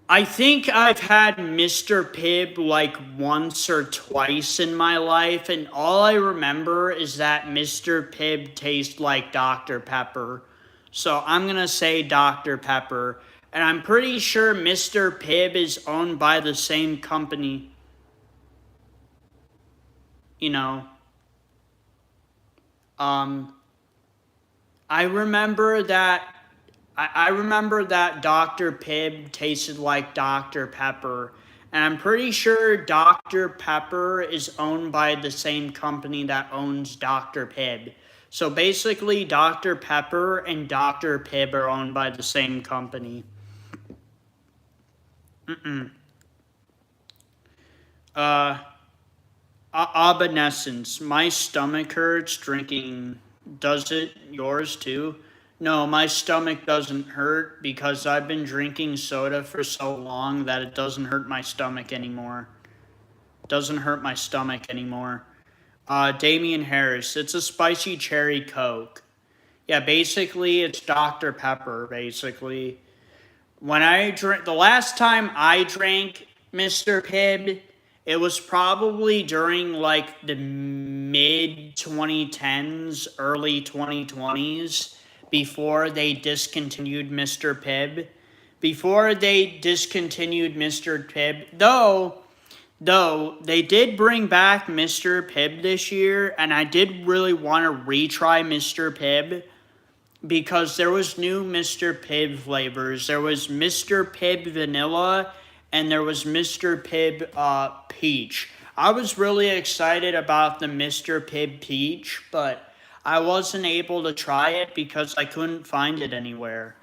I think I've had Mr. Pibb like once or twice in my life, and all I remember is that Mr. Pibb tastes like Dr. Pepper. So I'm gonna say Dr. Pepper. And I'm pretty sure Mr. Pibb is owned by the same company. You know. I remember that I remember that Dr. Pibb tasted like Dr. Pepper. And I'm pretty sure Dr. Pepper is owned by the same company that owns Dr. Pibb. So basically, Dr. Pepper and Dr. Pibb are owned by the same company. Evanescence. My stomach hurts drinking. Does it yours too? No, my stomach doesn't hurt because I've been drinking soda for so long that it doesn't hurt my stomach anymore. Doesn't hurt my stomach anymore. Damian Harris. It's a spicy cherry Coke. Yeah, basically it's Dr. Pepper, basically. When I drink, the last time I drank Mr. Pibb, it was probably during like the mid 2010s, early 2020s, before they discontinued Mr. Pibb. Before they discontinued Mr. Pibb, though they did bring back Mr. Pibb this year, and I did really want to retry Mr. Pibb because there was new Mr. Pibb flavors. There was Mr. Pibb Vanilla and there was Mr. Pibb Peach. I was really excited about the Mr. Pibb Peach, but I wasn't able to try it because I couldn't find it anywhere.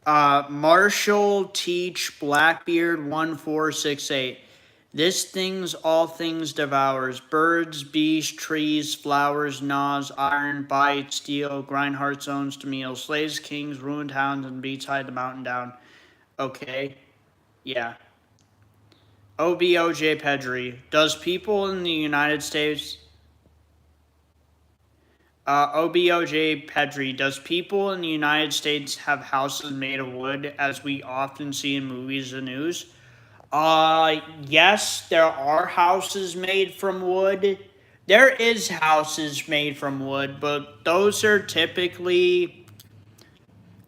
Marshall Teach Blackbeard 1468. This thing's all things devours. Birds, beasts, trees, flowers, gnaws, iron, bites, steel, grind heart zones to meal, slays kings, ruined towns, and beats hide the mountain down. Okay. Yeah. OBOJ Pedri. Does people in the United States... OBOJ Pedri. Does people in the United States have houses made of wood, as we often see in movies and news? Yes, there are houses made from wood. There is houses made from wood, but those are typically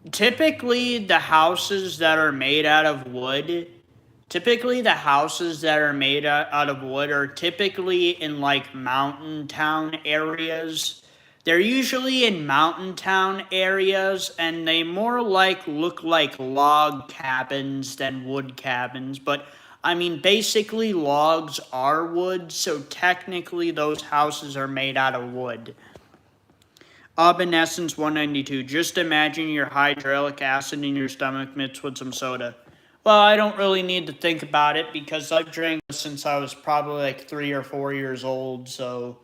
the houses that are made out of wood. Typically the houses that are made out of wood are typically in like mountain town areas. They're usually in mountain town areas, and they more like look like log cabins than wood cabins. But I mean, basically logs are wood, so technically those houses are made out of wood. Evanescence 192. Just imagine your hydraulic acid in your stomach mixed with some soda. Well, I don't really need to think about it because I've drank since I was probably like 3 or 4 years old, so...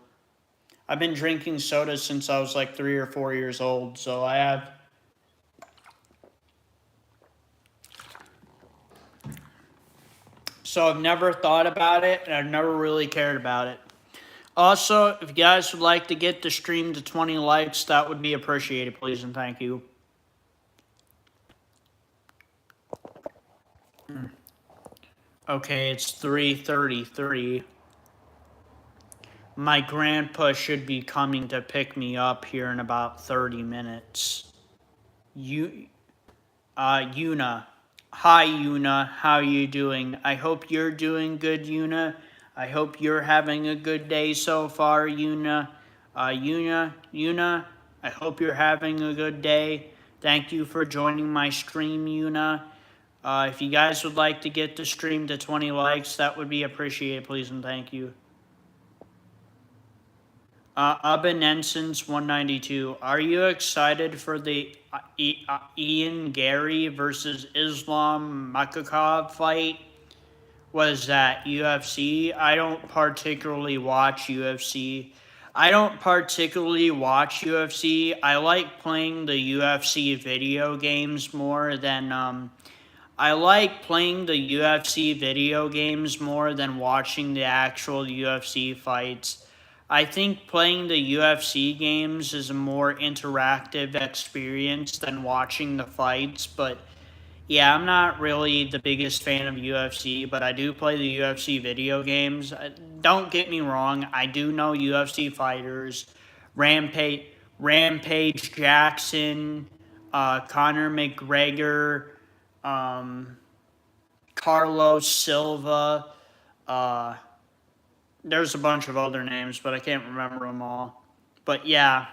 I've been drinking soda since I was like 3 or 4 years old, so I have... So I've never thought about it, and I've never really cared about it. Also, if you guys would like to get the stream to 20 likes, that would be appreciated, please, and thank you. Okay, it's 3:33. My grandpa should be coming to pick me up here in about 30 minutes. Una. Hi, Yuna. How you doing? I hope you're doing good, Yuna. I hope you're having a good day so far, Yuna. Yuna, I hope you're having a good day. Thank you for joining my stream, Yuna. If you guys would like to get the stream to 20 likes, that would be appreciated, please and thank you. Abinensons 192. Are you excited for the Ian Gary versus Islam Makhachev fight? What is that? UFC? I don't particularly watch UFC. I like playing the UFC video games more than I like playing the UFC video games more than watching the actual UFC fights. I think playing the UFC games is a more interactive experience than watching the fights, but yeah, I'm not really the biggest fan of UFC, but I do play the UFC video games. Don't get me wrong, I do know UFC fighters. Rampage, Rampage Jackson, Conor McGregor, um, Carlos Silva. Uh, there's a bunch of other names, but I can't remember them all. But yeah,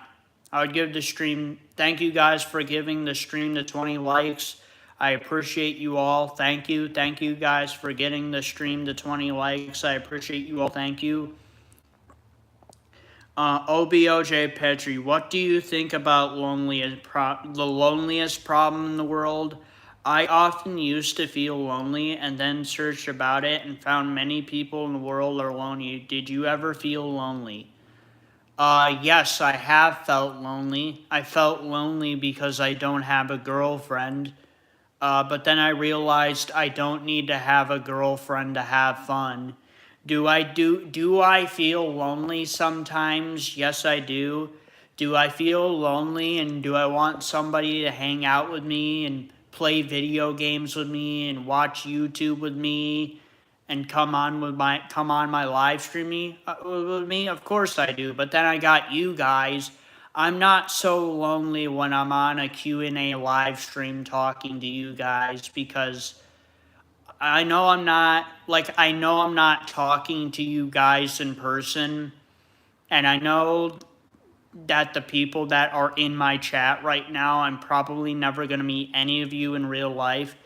I would give the stream. Thank you guys for giving the stream the 20 likes. I appreciate you all. Thank you. Thank you guys for getting the stream to 20 likes. I appreciate you all. Thank you. OBOJ Petri, what do you think about the loneliest problem in the world? I often used to feel lonely and then searched about it and found many people in the world are lonely. Did you ever feel lonely? Yes, I have felt lonely. I felt lonely because I don't have a girlfriend. But then I realized I don't need to have a girlfriend to have fun. Do I feel lonely sometimes? Yes, I do. Do I feel lonely and do I want somebody to hang out with me and play video games with me and watch YouTube with me and come on my live streaming with me? Of course I do. But then I got you guys. I'm not so lonely when I'm on a Q&A live stream talking to you guys because I know I'm not talking to you guys in person, and I know that the people that are in my chat right now, I'm probably never going to meet any of you in real life,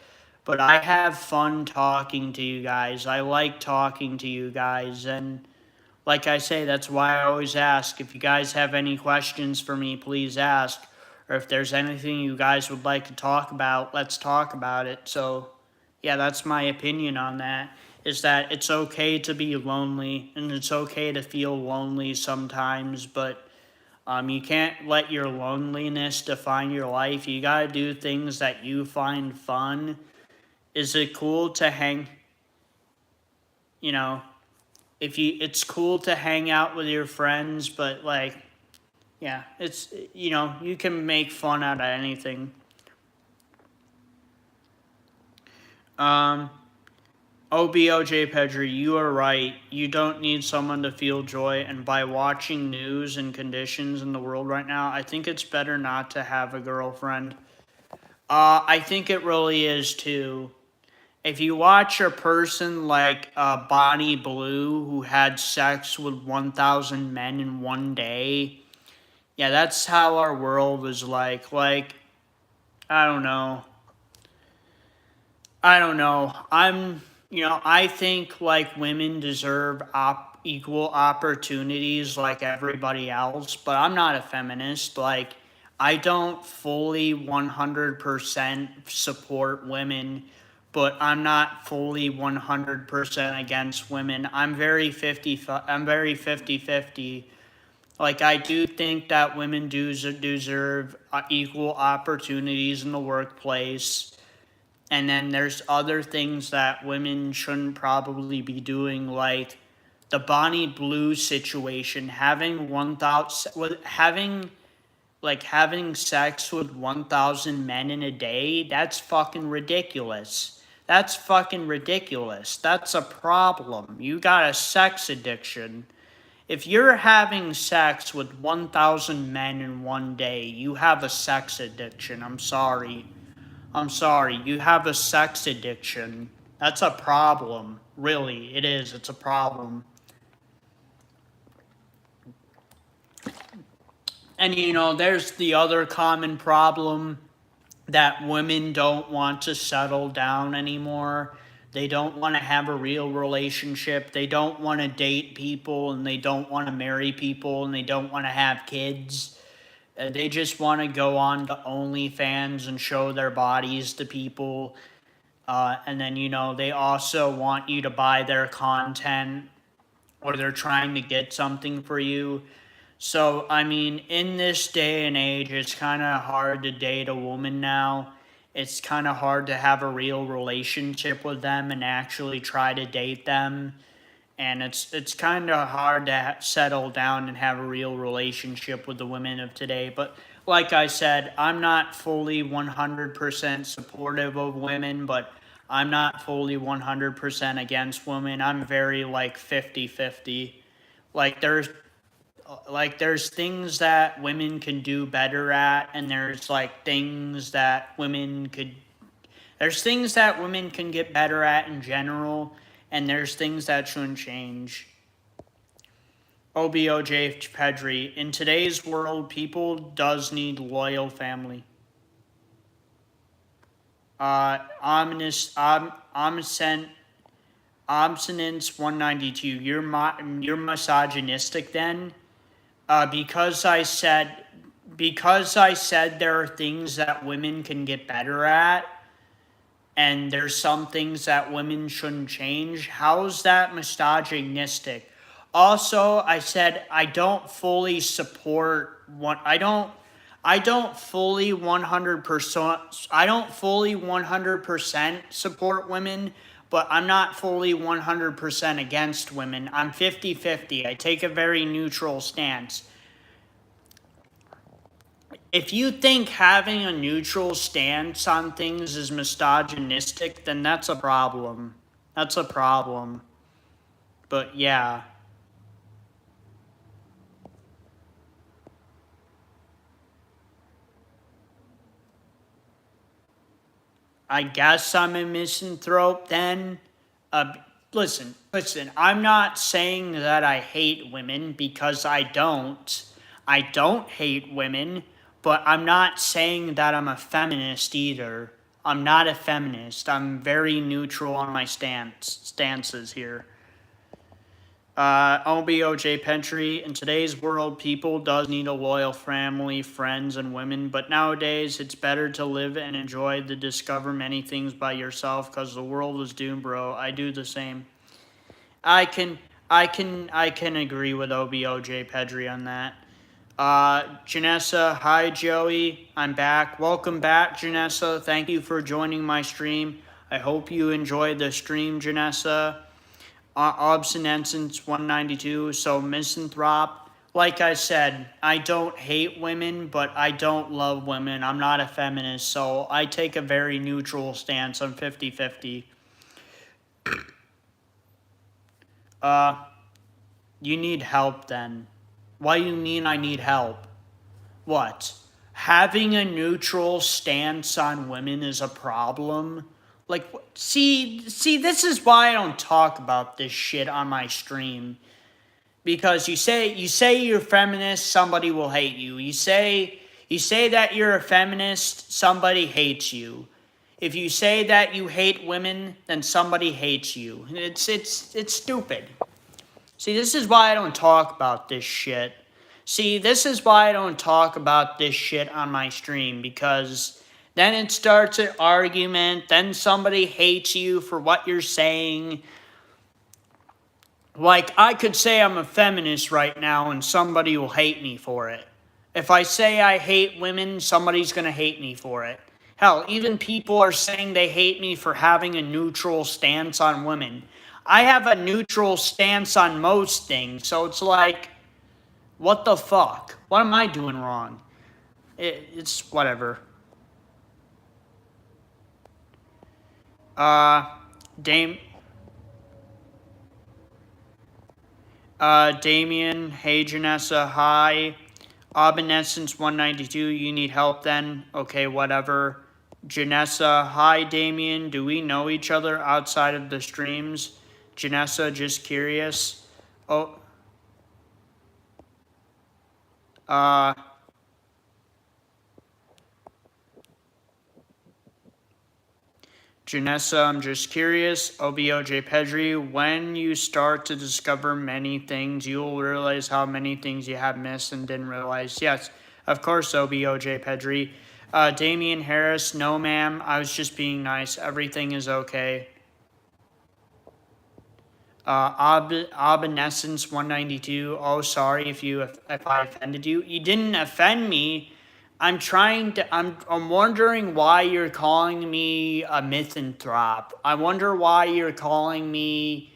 but I have fun talking to you guys. I like talking to you guys, and like I say, that's why I always ask. If you guys have any questions for me, please ask. Or if there's anything you guys would like to talk about, let's talk about it. So, yeah, that's my opinion on that. Is that it's okay to be lonely and it's okay to feel lonely sometimes, but you can't let your loneliness define your life. You gotta do things that you find fun. Is it cool to hang, you know, it's cool to hang out with your friends, but like, yeah, it's, you can make fun out of anything. OBOJ Pedri, you are right. You don't need someone to feel joy, and by watching news and conditions in the world right now, I think it's better not to have a girlfriend. I think it really is too. If you watch a person like Bonnie Blue who had sex with 1,000 men in one day, yeah, that's how our world is like. Like, I don't know. I think like women deserve equal opportunities like everybody else, but I'm not a feminist. Like, I don't fully 100% support women, but I'm not fully 100% against women. I'm very 50-50. Like, I do think that women do deserve equal opportunities in the workplace. And then there's other things that women shouldn't probably be doing, like the Bonnie Blue situation, having sex with 1,000 men in a day. That's fucking ridiculous. That's fucking ridiculous. That's a problem. You got a sex addiction. If you're having sex with 1,000 men in one day, you have a sex addiction. I'm sorry. I'm sorry, you have a sex addiction. That's a problem. Really, it is. It's a problem. And there's the other common problem that women don't want to settle down anymore. They don't want to have a real relationship. They don't want to date people, and they don't want to marry people, and they don't want to have kids. They just want to go on to OnlyFans and show their bodies to people. And then, they also want you to buy their content, or they're trying to get something for you. So, I mean, in this day and age, it's kind of hard to date a woman now. It's kind of hard to have a real relationship with them and actually try to date them. And it's kind of hard to settle down and have a real relationship with the women of today. But like I said, I'm not fully 100% supportive of women, but I'm not fully 100% against women. I'm very like 50-50. Like there's things that women can do better at, and there's things that women can get better at in general, and there's things that shouldn't change. OBOJ Pedri, in today's world, people does need loyal family. Omniscience 192, you're misogynistic then? Because I said there are things that women can get better at, and there's some things that women shouldn't change. How is that misogynistic? Also, I said I don't fully support what I don't fully 100% support women, but I'm not fully 100% against women. I'm 50-50. I take a very neutral stance. If you think having a neutral stance on things is misogynistic, then that's a problem. That's a problem. But yeah. I guess I'm a misanthrope then. Listen, I'm not saying that I hate women, because I don't. I don't hate women, but I'm not saying that I'm a feminist either. I'm not a feminist. I'm very neutral on my stances here. OBOJ Pentry, in today's world, people does need a loyal family, friends, and women, but nowadays it's better to live and enjoy to discover many things by yourself, because the world is doomed, bro. I do the same. I can agree with OBOJ Pedri on that. Janessa, hi Joey, I'm back. Welcome back, Janessa. Thank you for joining my stream. I hope you enjoyed the stream, Janessa. Obsolescence 192, so misanthrope. Like I said, I don't hate women, but I don't love women. I'm not a feminist, so I take a very neutral stance. I'm 50-50. You need help then. What do you mean I need help? What? Having a neutral stance on women is a problem? See, this is why I don't talk about this shit on my stream. Because you say you're feminist, somebody will hate you. You say that you're a feminist, somebody hates you. If you say that you hate women, then somebody hates you. It's stupid. See, this is why I don't talk about this shit. See, this is why I don't talk about this shit on my stream, because then it starts an argument, then somebody hates you for what you're saying. I could say I'm a feminist right now and somebody will hate me for it. If I say I hate women, somebody's gonna hate me for it. Hell, even people are saying they hate me for having a neutral stance on women. I have a neutral stance on most things, so it's what the fuck? What am I doing wrong? It's whatever. Damien, hey Janessa, hi. Obsolescence 192, you need help then? Okay, whatever. Janessa, hi Damien, do we know each other outside of the streams? Janessa, just curious. Oh, uh, Janessa, I'm just curious. OBOJ Pedri, when you start to discover many things, you will realize how many things you have missed and didn't realize. Yes, of course, OBOJ Pedri. Damian Harris, no ma'am, I was just being nice. Everything is okay. Abonescence 192. Oh, sorry if I offended you. You didn't offend me. I'm wondering why you're calling me a misanthrope. I wonder why you're calling me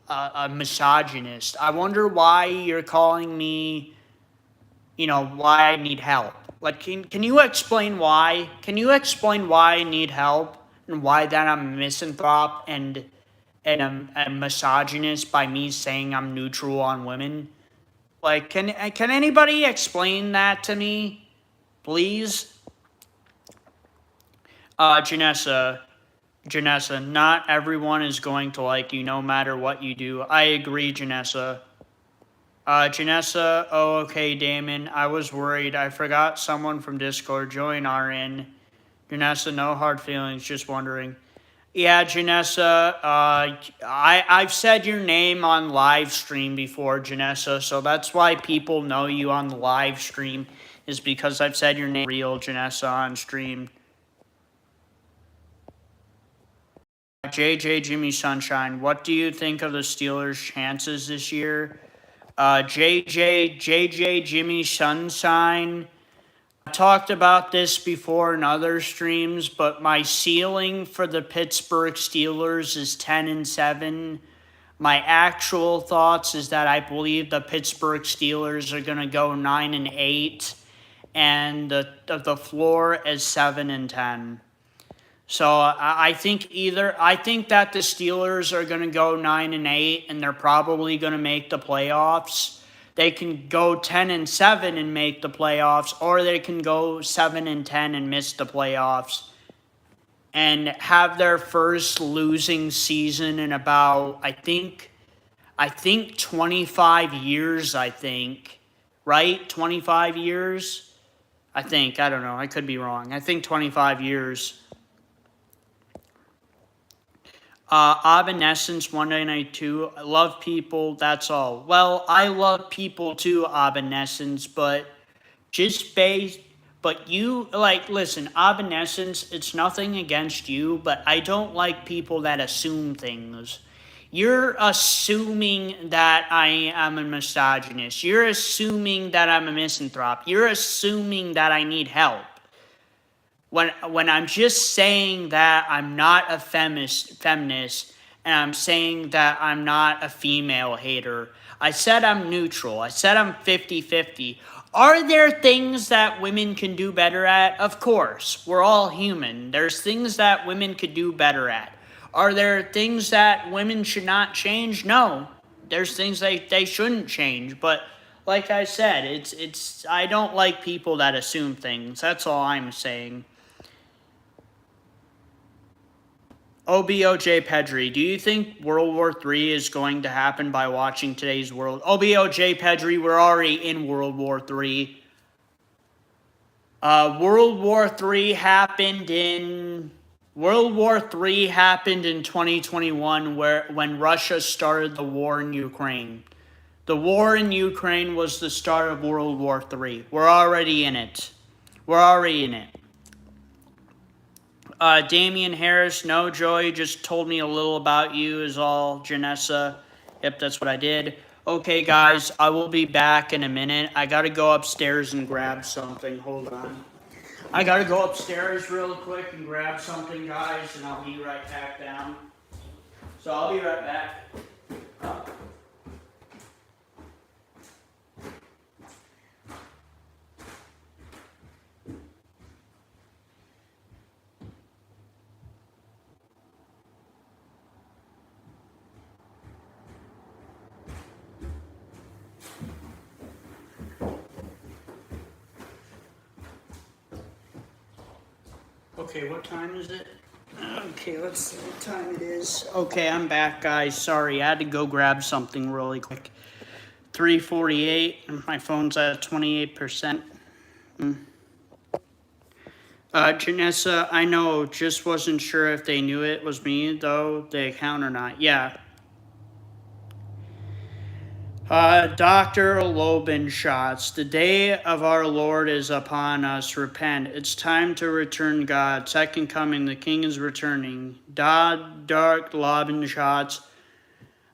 a misogynist. I wonder why you're calling me, why I need help. Like, can you explain why? Can you explain why I need help and why that I'm a misanthrope and a misogynist by me saying I'm neutral on women? Like, can anybody explain that to me, please? Janessa, not everyone is going to like you no matter what you do. I agree, Janessa. Janessa, oh, okay, Damon. I was worried. I forgot someone from Discord. Join RN. Janessa, no hard feelings, just wondering. Yeah, Janessa, I've said your name on live stream before, Janessa, so that's why people know you on the live stream, is because I've said your name real, Janessa, on stream. JJ Jimmy Sunshine, what do you think of the Steelers' chances this year? JJ Jimmy Sunshine, I talked about this before in other streams, but my ceiling for the Pittsburgh Steelers is 10-7. My actual thoughts is that I believe the Pittsburgh Steelers are going to go 9-8, and the floor is 7-10. So I think that the Steelers are going to go 9-8, and they're probably going to make the playoffs. They can go 10-7 and make the playoffs, or they can go 7-10 and miss the playoffs, and have their first losing season in about I think 25 years. I think, right? 25 years. I think, I don't know. I could be wrong. I think 25 years. Abonescence 192. I love people, that's all. Well, I love people too, Abonescence, but listen, Abonescence, it's nothing against you, but I don't like people that assume things. You're assuming that I am a misogynist. You're assuming that I'm a misanthrope. You're assuming that I need help. When I'm just saying that I'm not a feminist, and I'm saying that I'm not a female hater. I said I'm neutral. I said I'm 50-50. Are there things that women can do better at? Of course. We're all human. There's things that women could do better at. Are there things that women should not change? No. There's things they shouldn't change. But like I said, it's I don't like people that assume things. That's all I'm saying. OBOJ Pedri, do you think World War III is going to happen by watching today's world? OBOJ Pedri, we're already in World War III. World War III happened in 2021 when Russia started the war in Ukraine. The war in Ukraine was the start of World War III. We're already in it. Damian Harris, no, Joey, just told me a little about you is all, Janessa. Yep, that's what I did. Okay, guys, I will be back in a minute. I gotta go upstairs and grab something. Hold on. I gotta go upstairs real quick and grab something, guys, and I'll be right back down. So I'll be right back. Okay, what time is it? Okay, let's see what time it is. Okay, I'm back, guys. Sorry, I had to go grab something really quick. 3:48, and my phone's at 28%. Janessa, I know, just wasn't sure if they knew it was me, though, the account or not. Yeah. Dr. Loban shots. The day of our Lord is upon us. Repent. It's time to return God. Second coming, the King is returning. Dark Loban shots.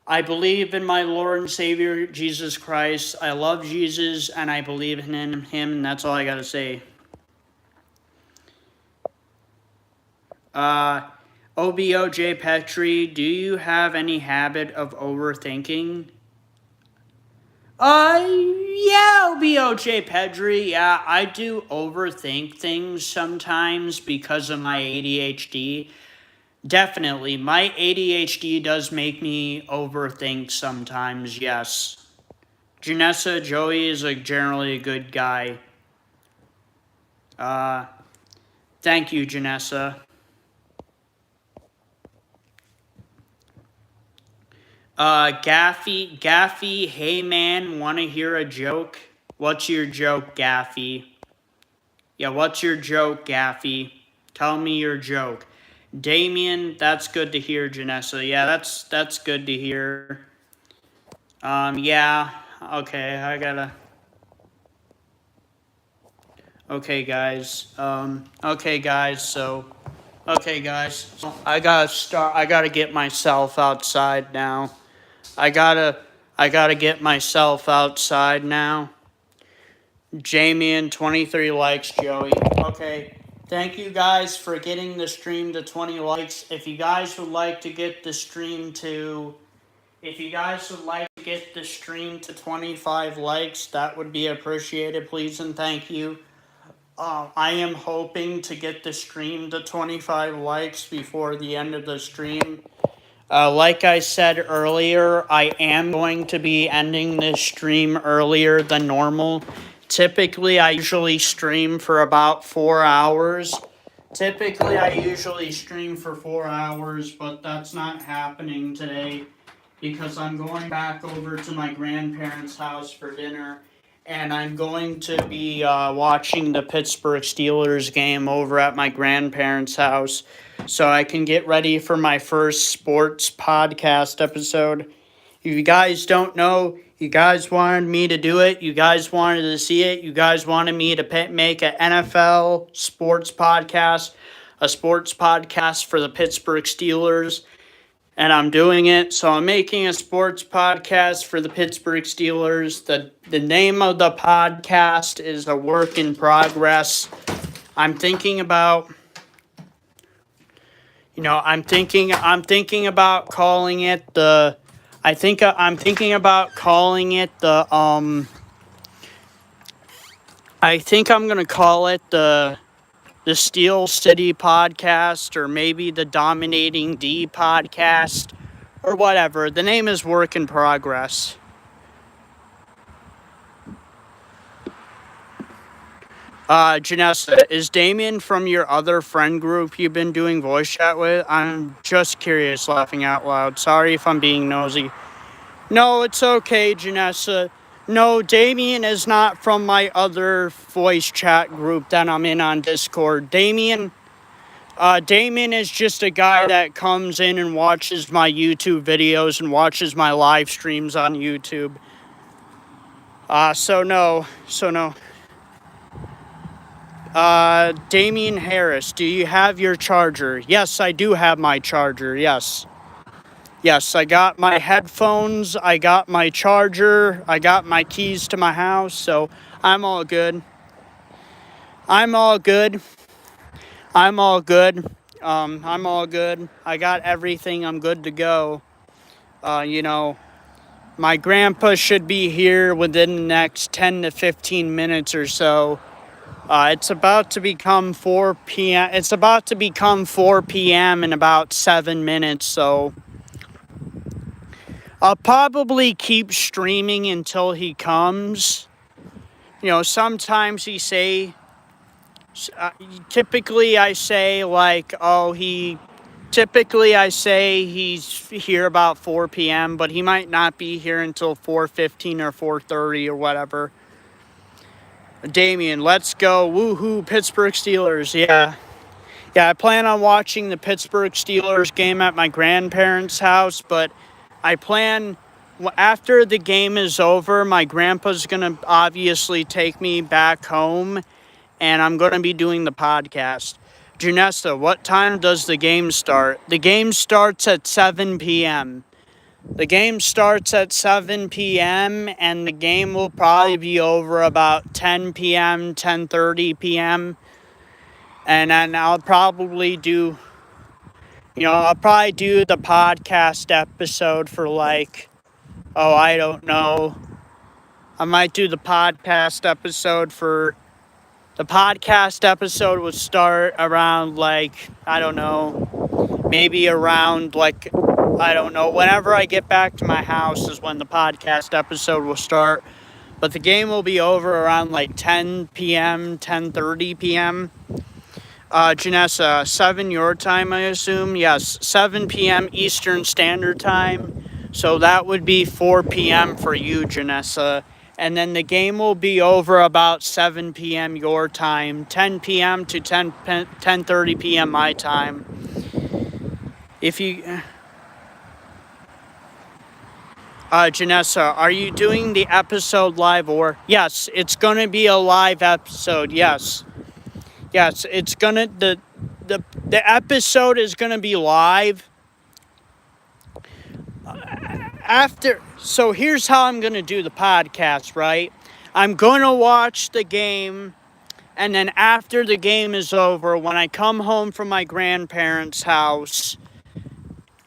I believe in my Lord and Savior, Jesus Christ. I love Jesus, and I believe in him, and that's all I gotta say. OBOJ Petri, do you have any habit of overthinking? Yeah, OBOJ Pedri. Yeah, I do overthink things sometimes because of my ADHD. Definitely, my ADHD does make me overthink sometimes, yes. Janessa, Joey is generally a good guy. Thank you, Janessa. Gaffy, hey man, wanna hear a joke? What's your joke, Gaffy? Yeah, what's your joke, Gaffy? Tell me your joke. Damien, that's good to hear, Janessa. Yeah, that's good to hear. Yeah, okay, I gotta... Okay, guys, so... Okay, guys, I gotta get myself outside now. I gotta get myself outside now. Jamie 23 likes, Joey. Okay, thank you guys for getting the stream to 20 likes. If you guys would like to get the stream to... If you guys would like to get the stream to 25 likes, that would be appreciated, please and thank you. I am hoping to get the stream to 25 likes before the end of the stream. Like I said earlier, I am going to be ending this stream earlier than normal. Typically, I usually stream for about 4 hours. But that's not happening today because I'm going back over to my grandparents' house for dinner. And I'm going to be watching the Pittsburgh Steelers game over at my grandparents' house so I can get ready for my first sports podcast episode. If you guys don't know, you guys wanted me to do it. You guys wanted to see it. You guys wanted me to make an NFL sports podcast, a sports podcast for the Pittsburgh Steelers. And I'm doing it. So I'm making a sports podcast for the Pittsburgh Steelers. The name of the podcast is A Work in Progress. I'm thinking about calling it the Steel City Podcast, or maybe the Dominating D Podcast, or whatever. The name is Work in Progress. Janessa, is Damien from your other friend group you've been doing voice chat with? I'm just curious, laughing out loud. Sorry if I'm being nosy. No, it's okay, Janessa. No, Damien is not from my other voice chat group that I'm in on Discord. Damien is just a guy that comes in and watches my YouTube videos and watches my live streams on YouTube. So no. Damien Harris, do you have your charger? Yes, I do have my charger, yes. Yes, I got my headphones, I got my charger, I got my keys to my house, so I'm all good. I'm all good. I got everything, I'm good to go. My grandpa should be here within the next 10 to 15 minutes or so. It's about to become 4 p.m. It's about to become 4 p.m. in about 7 minutes, so I'll probably keep streaming until he comes. Sometimes he say Typically I say like, typically I say he's here about 4 p.m., but he might not be here until 4:15 or 4:30 or whatever. Damien, let's go. Woohoo, Pittsburgh Steelers. Yeah. Yeah, I plan on watching the Pittsburgh Steelers game at my grandparents' house, but I plan after the game is over, my grandpa's going to obviously take me back home, and I'm going to be doing the podcast. Janessa, what time does the game start? The game starts at 7 p.m. The game starts at 7 p.m., and the game will probably be over about 10 p.m., 10:30 p.m., and then I'll probably do the podcast episode for like, I don't know. I might do the podcast episode the podcast episode would start around like, I don't know, maybe around like, I don't know, whenever I get back to my house is when the podcast episode will start. But the game will be over around like 10 p.m., 10:30 p.m. Janessa, 7 your time, I assume? Yes, 7 p.m. Eastern Standard Time. So that would be 4 p.m. for you, Janessa. And then the game will be over about 7 p.m. your time, 10 p.m. to 10:30 p.m. my time. If you... Janessa, are you doing the episode live or... Yes, it's going to be a live episode, yes. Yes, it's gonna the episode is gonna be live after. So here's how I'm gonna do the podcast, right? I'm gonna watch the game, and then after the game is over, when I come home from my grandparents' house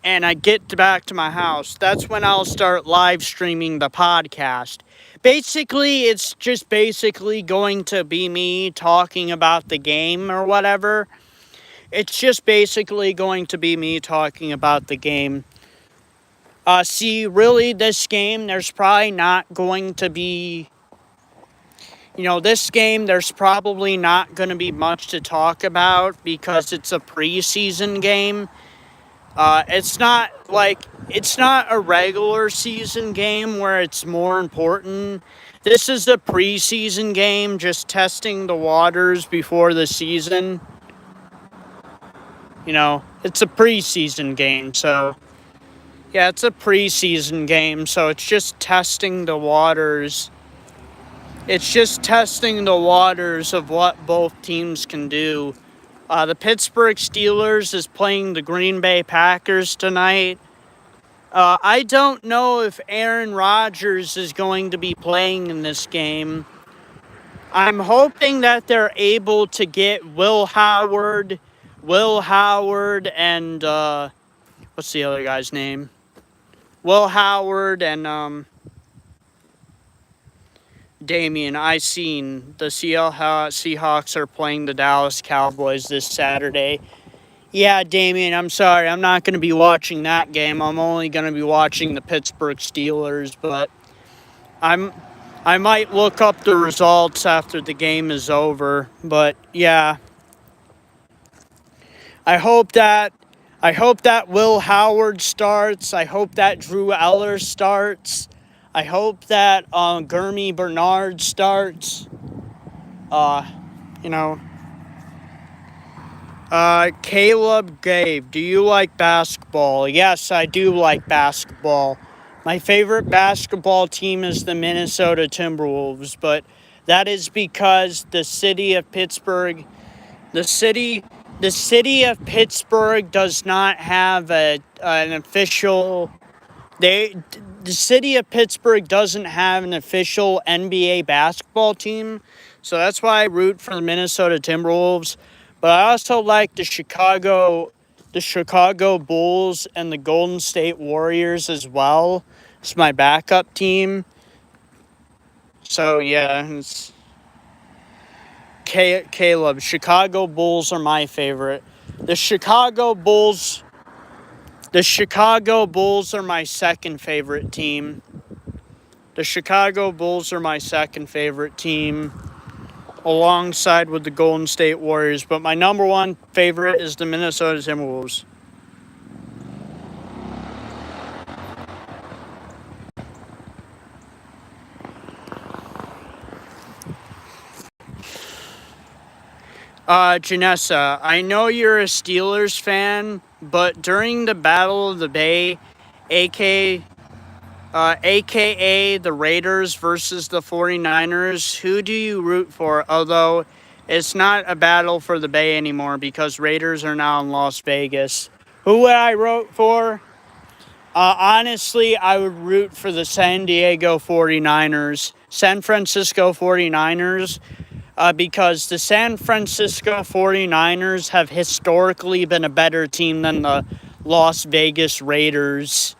and I get back to my house, that's when I'll start live streaming the podcast. Basically, it's just basically going to be me talking about the game or whatever. It's just basically going to be me talking about the game. Really, this game, there's probably not going to be... this game, there's probably not going to be much to talk about because it's a preseason game. It's not a regular season game where it's more important. This is a preseason game, just testing the waters before the season. It's a preseason game, so... Yeah, it's a preseason game, so it's just testing the waters. It's just testing the waters of what both teams can do. The Pittsburgh Steelers is playing the Green Bay Packers tonight. I don't know if Aaron Rodgers is going to be playing in this game. I'm hoping that they're able to get Will Howard and, what's the other guy's name? Will Howard and, Damien, I seen the Seahawks are playing the Dallas Cowboys this Saturday. Yeah, Damien, I'm sorry. I'm not going to be watching that game. I'm only going to be watching the Pittsburgh Steelers, but I might look up the results after the game is over. But yeah, I hope that Will Howard starts. I hope that Drew Eller starts. I hope that Gurmy Bernard starts. Caleb Gabe, do you like basketball? Yes, I do like basketball. My favorite basketball team is the Minnesota Timberwolves, but that is because the city of Pittsburgh does not have an official... The city of Pittsburgh doesn't have an official NBA basketball team, so that's why I root for the Minnesota Timberwolves. But I also like the Chicago Bulls and the Golden State Warriors as well. It's my backup team. So yeah, it's Caleb. Chicago Bulls are my favorite. The Chicago Bulls are my second favorite team. The Chicago Bulls are my second favorite team. alongside with the Golden State Warriors, but my number one favorite is the Minnesota Timberwolves. Janessa, I know you're a Steelers fan, but during the Battle of the Bay, aka the Raiders versus the 49ers, who do you root for? Although it's not a battle for the Bay anymore because Raiders are now in Las Vegas. Who would I root for? Honestly, I would root for the San Diego 49ers. San Francisco 49ers. Because the San Francisco 49ers have historically been a better team than the Las Vegas Raiders.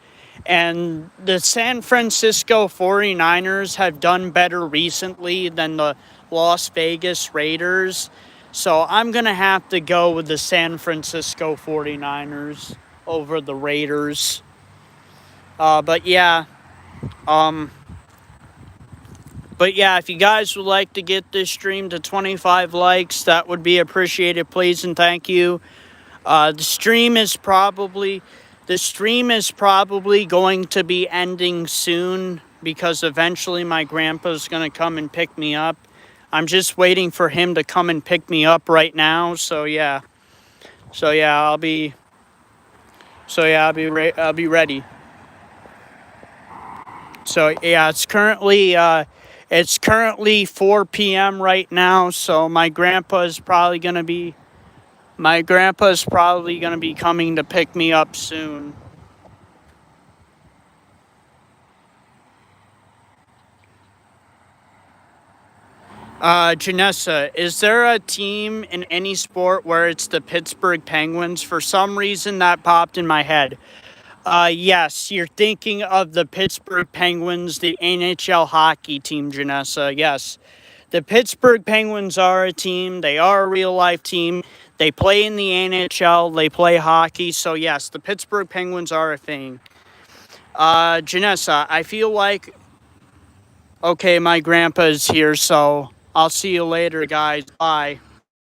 And the San Francisco 49ers have done better recently than the Las Vegas Raiders. So I'm going to have to go with the San Francisco 49ers over the Raiders. But yeah, if you guys would like to get this stream to 25 likes, that would be appreciated, please and thank you. The stream is probably going to be ending soon because eventually my grandpa's going to come and pick me up. I'm just waiting for him to come and pick me up right now. So yeah, I'll be ready. So yeah, it's currently 4 p.m. right now, so my grandpa's probably gonna be coming to pick me up soon. Janessa, is there a team in any sport where it's the Pittsburgh Penguins? For some reason that popped in my head. Yes, you're thinking of the Pittsburgh Penguins, the NHL hockey team, Janessa. Yes, the Pittsburgh Penguins are a team. They are a real-life team. They play in the NHL. They play hockey. So, yes, the Pittsburgh Penguins are a thing. Janessa, I feel like... Okay, my grandpa's here, so I'll see you later, guys. Bye.